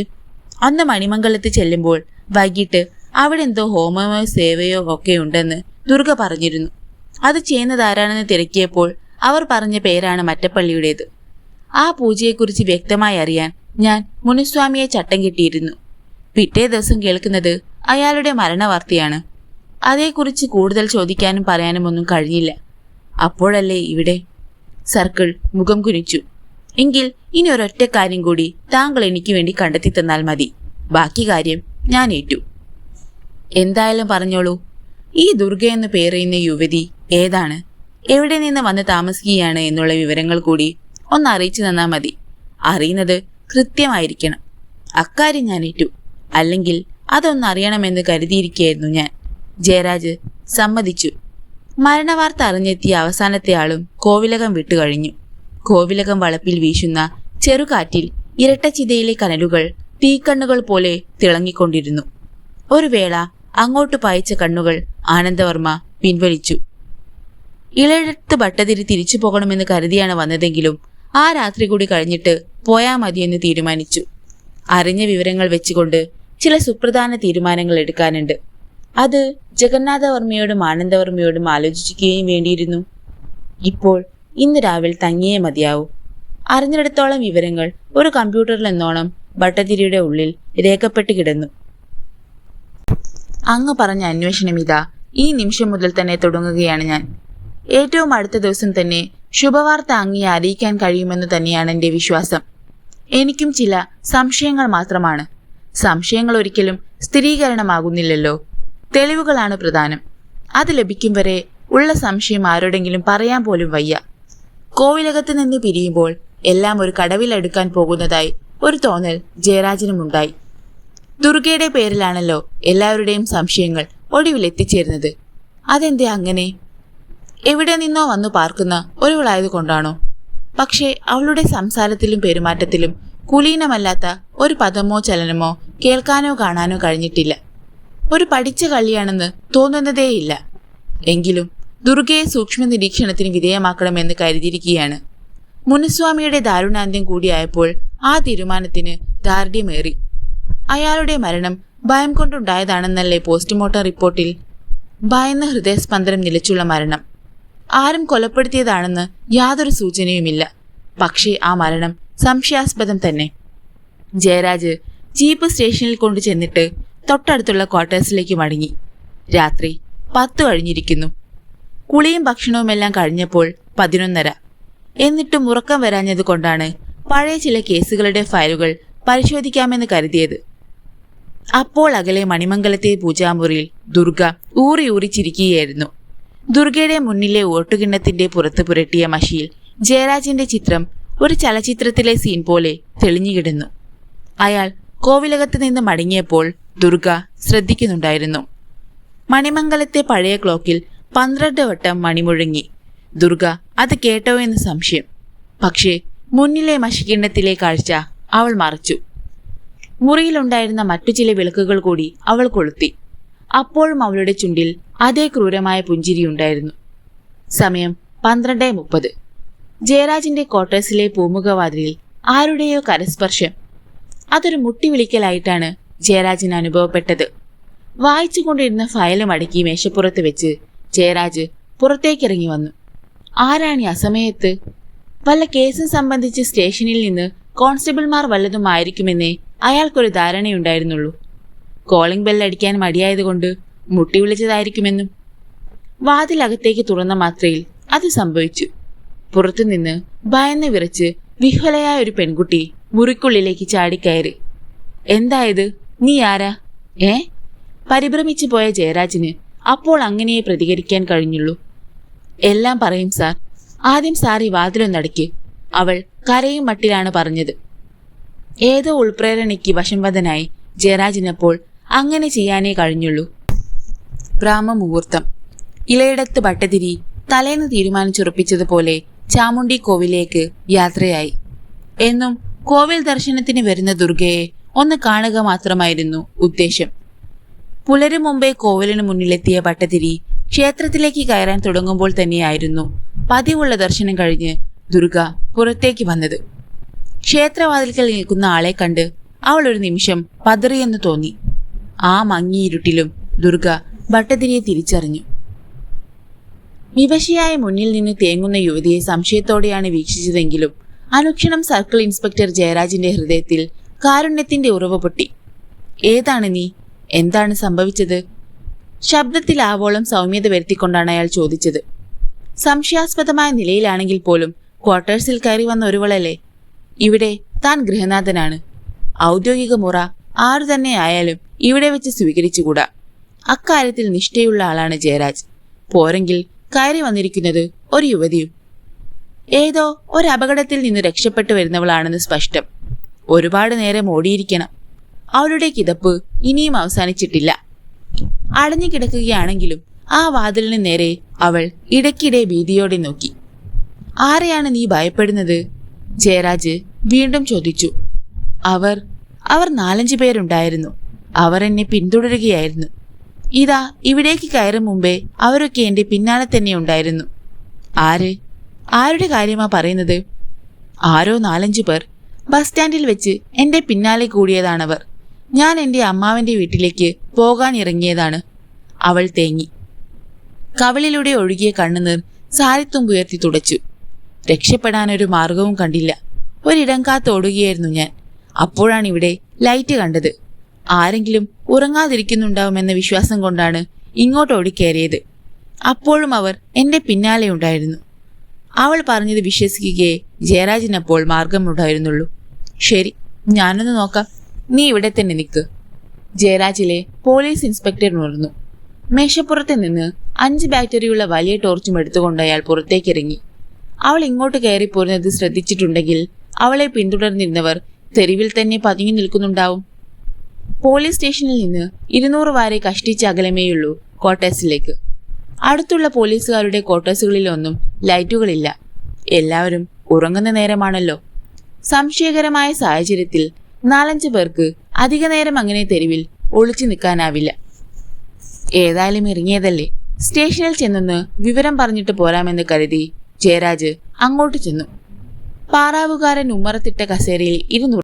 അന്ന് മണിമംഗലത്ത് ചെല്ലുമ്പോൾ വൈകിട്ട് അവിടെ എന്തോ ഹോമമോ സേവയോ ഒക്കെ ഉണ്ടെന്ന് ദുർഗ പറഞ്ഞിരുന്നു. അത് ചെയ്യുന്നതാരാണെന്ന് തിരക്കിയപ്പോൾ അവർ പറഞ്ഞ പേരാണ് മറ്റപ്പള്ളിയുടേത്. ആ പൂജയെക്കുറിച്ച് വ്യക്തമായി അറിയാൻ ഞാൻ മുനുസ്വാമിയെ ചട്ടം കെട്ടിയിരുന്നു. പിറ്റേ ദിവസം കേൾക്കുന്നത് അയാളുടെ മരണവാർത്തയാണ്. അതേക്കുറിച്ച് കൂടുതൽ ചോദിക്കാനും പറയാനും ഒന്നും കഴിഞ്ഞില്ല. അപ്പോഴല്ലേ ഇവിടെ. സർക്കിൾ മുഖം കുനിച്ചു. എങ്കിൽ ഇനി ഒരൊറ്റ കാര്യം കൂടി താങ്കൾ എനിക്ക് വേണ്ടി കണ്ടെത്തി തന്നാൽ മതി. ബാക്കി കാര്യം ഞാൻ ഏറ്റു. എന്തായാലും പറഞ്ഞോളൂ. ഈ ദുർഗയെന്ന് പേരെയുന്ന യുവതി ഏതാണ്, എവിടെ നിന്ന് വന്ന് താമസിക്കുകയാണ് എന്നുള്ള വിവരങ്ങൾ കൂടി ഒന്ന് അറിയിച്ചു തന്നാൽ മതി. അറിയുന്നത് കൃത്യമായിരിക്കണം. അക്കാര്യം ഞാൻ ഏറ്റു. അല്ലെങ്കിൽ അതൊന്നറിയണമെന്ന് കരുതിയിരിക്കുകയായിരുന്നു ഞാൻ. ജയരാജ് സമ്മതിച്ചു. മരണവാർത്ത അറിഞ്ഞെത്തിയ അവസാനത്തെ ആളും കോവിലകം വിട്ടുകഴിഞ്ഞു. കോവിലകം വളപ്പിൽ വീശുന്ന ചെറുകാറ്റിൽ ഇരട്ടച്ചിതയിലെ കനലുകൾ തീക്കണ്ണുകൾ പോലെ തിളങ്ങിക്കൊണ്ടിരുന്നു. ഒരു വേള അങ്ങോട്ട് പായിച്ച കണ്ണുകൾ ആനന്ദവർമ്മ പിൻവലിച്ചു. ഇളയടത്ത് ഭട്ടതിരി തിരിച്ചു പോകണമെന്ന് കരുതിയാണ് വന്നതെങ്കിലും ആ രാത്രി കൂടി കഴിഞ്ഞിട്ട് പോയാ മതിയെന്ന് തീരുമാനിച്ചു. അറിഞ്ഞ വിവരങ്ങൾ വെച്ചുകൊണ്ട് ചില സുപ്രധാന തീരുമാനങ്ങൾ എടുക്കാനുണ്ട്. അത് ജഗന്നാഥവർമ്മയോടും ആനന്ദവർമ്മയോടും ആലോചിക്കുകയും വേണ്ടിയിരുന്നു. ഇപ്പോൾ ഇന്ന് രാവിലെ തങ്ങിയേ മതിയാവൂ. അറിഞ്ഞിടത്തോളം വിവരങ്ങൾ ഒരു കമ്പ്യൂട്ടറിൽ എന്നോണം ഭട്ടതിരിയുടെ ഉള്ളിൽ രേഖപ്പെട്ട് കിടന്നു. അങ്ങ് പറഞ്ഞ അന്വേഷണം ഇതാ ഈ നിമിഷം മുതൽ തന്നെ തുടങ്ങുകയാണ് ഞാൻ. ഏറ്റവും അടുത്ത ദിവസം തന്നെ ശുഭവാർത്ത അങ്ങയെ അറിയിക്കാൻ കഴിയുമെന്ന് തന്നെയാണ് എൻ്റെ വിശ്വാസം. എനിക്കും ചില സംശയങ്ങൾ മാത്രമാണ്. സംശയങ്ങൾ ഒരിക്കലും സ്ഥിരീകരണമാകുന്നില്ലല്ലോ. തെളിവുകളാണ് പ്രധാനം. അത് ലഭിക്കും വരെ ഉള്ള സംശയം ആരോടെങ്കിലും പറയാൻ പോലും വയ്യ. കോവിലകത്ത് നിന്ന് പിരിയുമ്പോൾ എല്ലാം ഒരു കടവിലെടുക്കാൻ പോകുന്നതായി ഒരു തോന്നൽ ജയരാജനുമുണ്ടായി. ദുർഗയുടെ പേരിലാണല്ലോ എല്ലാവരുടെയും സംശയങ്ങൾ ഒടുവിൽ എത്തിച്ചേരുന്നത്. അതെന്തേ അങ്ങനെ? എവിടെ നിന്നോ വന്നു പാർക്കുന്ന ഒരുവളായതുകൊണ്ടാണോ? പക്ഷേ അവളുടെ സംസാരത്തിലും പെരുമാറ്റത്തിലും കുലീനമല്ലാത്ത ഒരു പദമോ ചലനമോ കേൾക്കാനോ കാണാനോ കഴിഞ്ഞിട്ടില്ല. ഒരു പഠിച്ച കള്ളിയാണെന്ന് തോന്നുന്നതേയില്ല. എങ്കിലും ദുർഗയെ സൂക്ഷ്മ നിരീക്ഷണത്തിന് വിധേയമാക്കണമെന്ന് കരുതിയിരിക്കുകയാണ്. മുനുസ്വാമിയുടെ ദാരുണാന്ത്യം കൂടിയായപ്പോൾ ആ തീരുമാനത്തിന് ദാർഢ്യമേറി. അയാളുടെ മരണം ഭയം കൊണ്ടുണ്ടായതാണെന്നല്ലേ പോസ്റ്റ്മോർട്ടം റിപ്പോർട്ടിൽ? ഭയന്ന ഹൃദയസ്പന്ദനം നിലച്ചുള്ള മരണം. ആരും കൊലപ്പെടുത്തിയതാണെന്ന് യാതൊരു സൂചനയുമില്ല. പക്ഷേ ആ മരണം സംശയാസ്പദം തന്നെ. ജയരാജ് ജീപ്പ് സ്റ്റേഷനിൽ കൊണ്ടു ചെന്നിട്ട് തൊട്ടടുത്തുള്ള ക്വാർട്ടേഴ്സിലേക്ക് മടങ്ങി. രാത്രി 10 കഴിഞ്ഞിരിക്കുന്നു. കുളിയും ഭക്ഷണവുമെല്ലാം കഴിഞ്ഞപ്പോൾ 11:30. എന്നിട്ടും ഉറക്കം വരാഞ്ഞത് കൊണ്ടാണ് പഴയ ചില കേസുകളുടെ ഫയലുകൾ പരിശോധിക്കാമെന്ന് കരുതിയത്. അപ്പോൾ അകലെ മണിമംഗലത്തെ പൂജാമുറിയിൽ ദുർഗ ഊറി ഊറി ചിരിക്കുകയായിരുന്നു. ദുർഗയുടെ മുന്നിലെ ഓട്ടുകിണ്ണത്തിന്റെ പുറത്ത് പുരട്ടിയ മഷിയിൽ ജയരാജിന്റെ ചിത്രം ഒരു ചലച്ചിത്രത്തിലെ സീൻ പോലെ തെളിഞ്ഞുകിടന്നു. അയാൾ കോവിലകത്ത് നിന്ന് മടങ്ങിയപ്പോൾ ദുർഗ ശ്രദ്ധിക്കുന്നുണ്ടായിരുന്നു. മണിമംഗലത്തെ പഴയ ക്ലോക്കിൽ 12 വട്ടം മണിമുഴങ്ങി. ദുർഗ അത് കേട്ടോ എന്ന് സംശയം. പക്ഷേ മുന്നിലെ മഷിക്കിണ്ണത്തിലെ കാഴ്ച അവൾ മറച്ചു. മുറിയിലുണ്ടായിരുന്ന മറ്റു ചില വിളക്കുകൾ കൂടി അവൾ കൊളുത്തി. അപ്പോഴും അവളുടെ ചുണ്ടിൽ അതേ ക്രൂരമായ പുഞ്ചിരിയുണ്ടായിരുന്നു. സമയം 12:30. ജയരാജിന്റെ ക്വാർട്ടേഴ്സിലെ പൂമുഖവാതിലിൽ ആരുടെയോ കരസ്പർശം. അതൊരു മുട്ടിവിളിക്കലായിട്ടാണ് ജയരാജിന് അനുഭവപ്പെട്ടത്. വായിച്ചുകൊണ്ടിരുന്ന ഫയലും അടുക്കി മേശപ്പുറത്ത് വെച്ച് ജയരാജ് പുറത്തേക്കിറങ്ങി വന്നു. ആരാണ് ഈ അസമയത്ത്? വല്ല കേസും സംബന്ധിച്ച് സ്റ്റേഷനിൽ നിന്ന് കോൺസ്റ്റബിൾമാർ വല്ലതും ആയിരിക്കുമെന്നേ അയാൾക്കൊരു ധാരണയുണ്ടായിരുന്നുള്ളൂ. കോളിംഗ് ബെല്ലടിക്കാൻ മടിയായതുകൊണ്ട് മുട്ടി വിളിച്ചതായിരിക്കുമെന്നും. വാതിലകത്തേക്ക് തുറന്ന മാത്രയിൽ അത് സംഭവിച്ചു. പുറത്തുനിന്ന് ഭയന്ന് വിറച്ച് വിഹ്വലയായ ഒരു പെൺകുട്ടി മുറിക്കുള്ളിലേക്ക് ചാടിക്കയറി. എന്തായത്? നീ ആരാ? പരിഭ്രമിച്ചു പോയ ജയരാജിന് അപ്പോൾ അങ്ങനെയേ പ്രതികരിക്കാൻ കഴിഞ്ഞുള്ളൂ. എല്ലാം പറയും സാർ. ആദ്യം സാർ ഈ വാതിലൊന്നടയ്ക്ക്, അവൾ കരയും മട്ടിലാണ് പറഞ്ഞത്. ഏതോ ഉൾപ്രേരണയ്ക്ക് വശംവദനായി ജയരാജിനപ്പോൾ അങ്ങനെ ചെയ്യാനേ കഴിഞ്ഞുള്ളൂ. ബ്രാഹ്മമുഹൂർത്തം. ഇലയിടത്ത് ഭട്ടതിരി തലേന്ന് തീരുമാനിച്ചുറപ്പിച്ചതുപോലെ ചാമുണ്ഡി കോവിലേക്ക് യാത്രയായി. എന്നും കോവിൽ ദർശനത്തിന് വരുന്ന ദുർഗയെ ഒന്ന് കാണുക മാത്രമായിരുന്നു ഉദ്ദേശം. പുലരും മുമ്പേ കോവിലിന് മുന്നിലെത്തിയ ഭട്ടതിരി ക്ഷേത്രത്തിലേക്ക് കയറാൻ തുടങ്ങുമ്പോൾ തന്നെയായിരുന്നു പതിവുള്ള ദർശനം കഴിഞ്ഞ് ദുർഗ പുറത്തേക്ക് വന്നത്. ക്ഷേത്രവാതിൽക്കൽ നിൽക്കുന്ന ആളെ കണ്ട് അവൾ ഒരു നിമിഷം പതറിയെന്ന് തോന്നി. ആ മങ്ങിയിരുട്ടിലും ദുർഗ ഭട്ടതിരിയെ തിരിച്ചറിഞ്ഞു. വിവശയായ മുന്നിൽ നിന്ന് തേങ്ങുന്ന യുവതിയെ സംശയത്തോടെയാണ് വീക്ഷിച്ചതെങ്കിലും അനുക്ഷണം സർക്കിൾ ഇൻസ്പെക്ടർ ജയരാജിന്റെ ഹൃദയത്തിൽ കാരുണ്യത്തിന്റെ ഉറവ് പൊട്ടി. ഏതാണ് നീ? എന്താണ് സംഭവിച്ചത്? ശബ്ദത്തിൽ ആവോളം സൗമ്യത വരുത്തിക്കൊണ്ടാണ് അയാൾ ചോദിച്ചത്. സംശയാസ്പദമായ നിലയിലാണെങ്കിൽ പോലും ക്വാർട്ടേഴ്സിൽ കയറി വന്ന ഒരുവളല്ലേ. ഇവിടെ താൻ ഗൃഹനാഥനാണ്. ഔദ്യോഗിക മുറ ആരു തന്നെ ആയാലും ഇവിടെ വെച്ച് സ്വീകരിച്ചുകൂടാ. അക്കാര്യത്തിൽ നിഷ്ഠയുള്ള ആളാണ് ജയരാജ്. പോരെങ്കിൽ കയറി വന്നിരിക്കുന്നത് ഒരു യുവതിയും. ഏതോ ഒരു അപകടത്തിൽ നിന്ന് രക്ഷപ്പെട്ടു വരുന്നവളാണെന്ന് സ്പഷ്ടം. ഒരുപാട് നേരം ഓടിയിരിക്കണം. അവളുടെ കിതപ്പ് ഇനിയും അവസാനിച്ചിട്ടില്ല. അടഞ്ഞു കിടക്കുകയാണെങ്കിലും ആ വാതിലിന് നേരെ അവൾ ഇടയ്ക്കിടെ ഭീതിയോടെ നോക്കി. ആരെയാണ് നീ ഭയപ്പെടുന്നത്? ജയരാജ് വീണ്ടും ചോദിച്ചു. അവർ 4-5 പേരുണ്ടായിരുന്നു. അവർ എന്നെ പിന്തുടരുകയായിരുന്നു. ഇതാ ഇവിടേക്ക് കയറും മുമ്പേ അവരൊക്കെ എന്റെ പിന്നാലെ തന്നെ ഉണ്ടായിരുന്നു. ആരുടെ കാര്യമാ പറയുന്നത്? ആരോ 4-5 പേർ ബസ് സ്റ്റാൻഡിൽ വെച്ച് എന്റെ പിന്നാലെ കൂടിയതാണവർ. ഞാൻ എന്റെ അമ്മാവന്റെ വീട്ടിലേക്ക് പോകാൻ ഇറങ്ങിയതാണ്. അവൾ തേങ്ങി. കവിളിലൂടെ ഒഴുകിയ കണ്ണുനീർ സാരിത്തുമ്പുയർത്തി തുടച്ചു. രക്ഷപ്പെടാനൊരു മാർഗവും കണ്ടില്ല. ഒരിടം കാത്തോടുകയായിരുന്നു ഞാൻ. അപ്പോഴാണ് ഇവിടെ ലൈറ്റ് കണ്ടത്. ആരെങ്കിലും ഉറങ്ങാതിരിക്കുന്നുണ്ടാവുമെന്ന വിശ്വാസം കൊണ്ടാണ് ഇങ്ങോട്ട് ഓടിക്കയറിയത്. അപ്പോഴും അവർ എന്റെ പിന്നാലെ ഉണ്ടായിരുന്നു. അവൾ പറഞ്ഞത് വിശ്വസിക്കുകയെ ജയരാജിനപ്പോൾ മാർഗമുണ്ടായിരുന്നുള്ളൂ. ശരി, ഞാനൊന്ന് നോക്കാം. നീ ഇവിടെ തന്നെ നിൽക്ക്. ജയരാജിലെ പോലീസ് ഇൻസ്പെക്ടർ ഉണർന്നു. മേശപ്പുറത്ത് നിന്ന് 5 ബാറ്ററിയുള്ള വലിയ ടോർച്ചും എടുത്തുകൊണ്ട് അയാൾ പുറത്തേക്കിറങ്ങി. അവൾ ഇങ്ങോട്ട് കയറിപ്പോരുന്നത് ശ്രദ്ധിച്ചിട്ടുണ്ടെങ്കിൽ അവളെ പിന്തുടർന്നിരുന്നവർ തെരുവിൽ തന്നെ പതുങ്ങി നിൽക്കുന്നുണ്ടാവും. പോലീസ് സ്റ്റേഷനിൽ നിന്ന് 200 വാരെ കഷ്ടിച്ച അകലമേയുള്ളൂ ക്വാർട്ടേഴ്സിലേക്ക്. അടുത്തുള്ള പോലീസുകാരുടെ ക്വാർട്ടേഴ്സുകളിലൊന്നും ലൈറ്റുകളില്ല. എല്ലാവരും ഉറങ്ങുന്ന നേരമാണല്ലോ. സംശയകരമായ സാഹചര്യത്തിൽ 4-5 പേർക്ക് അധിക നേരം അങ്ങനെ തെരുവിൽ ഒളിച്ചു നിൽക്കാനാവില്ല. ഏതായാലും ഇറങ്ങിയതല്ലേ, സ്റ്റേഷനിൽ ചെന്നൊന്ന് വിവരം പറഞ്ഞിട്ട് പോരാമെന്ന് കരുതി ജയരാജ് അങ്ങോട്ട് ചെന്നു. പാറാവുകാരൻ ഉമ്മറത്തിട്ട കസേരയിൽ ഇരുന്നു.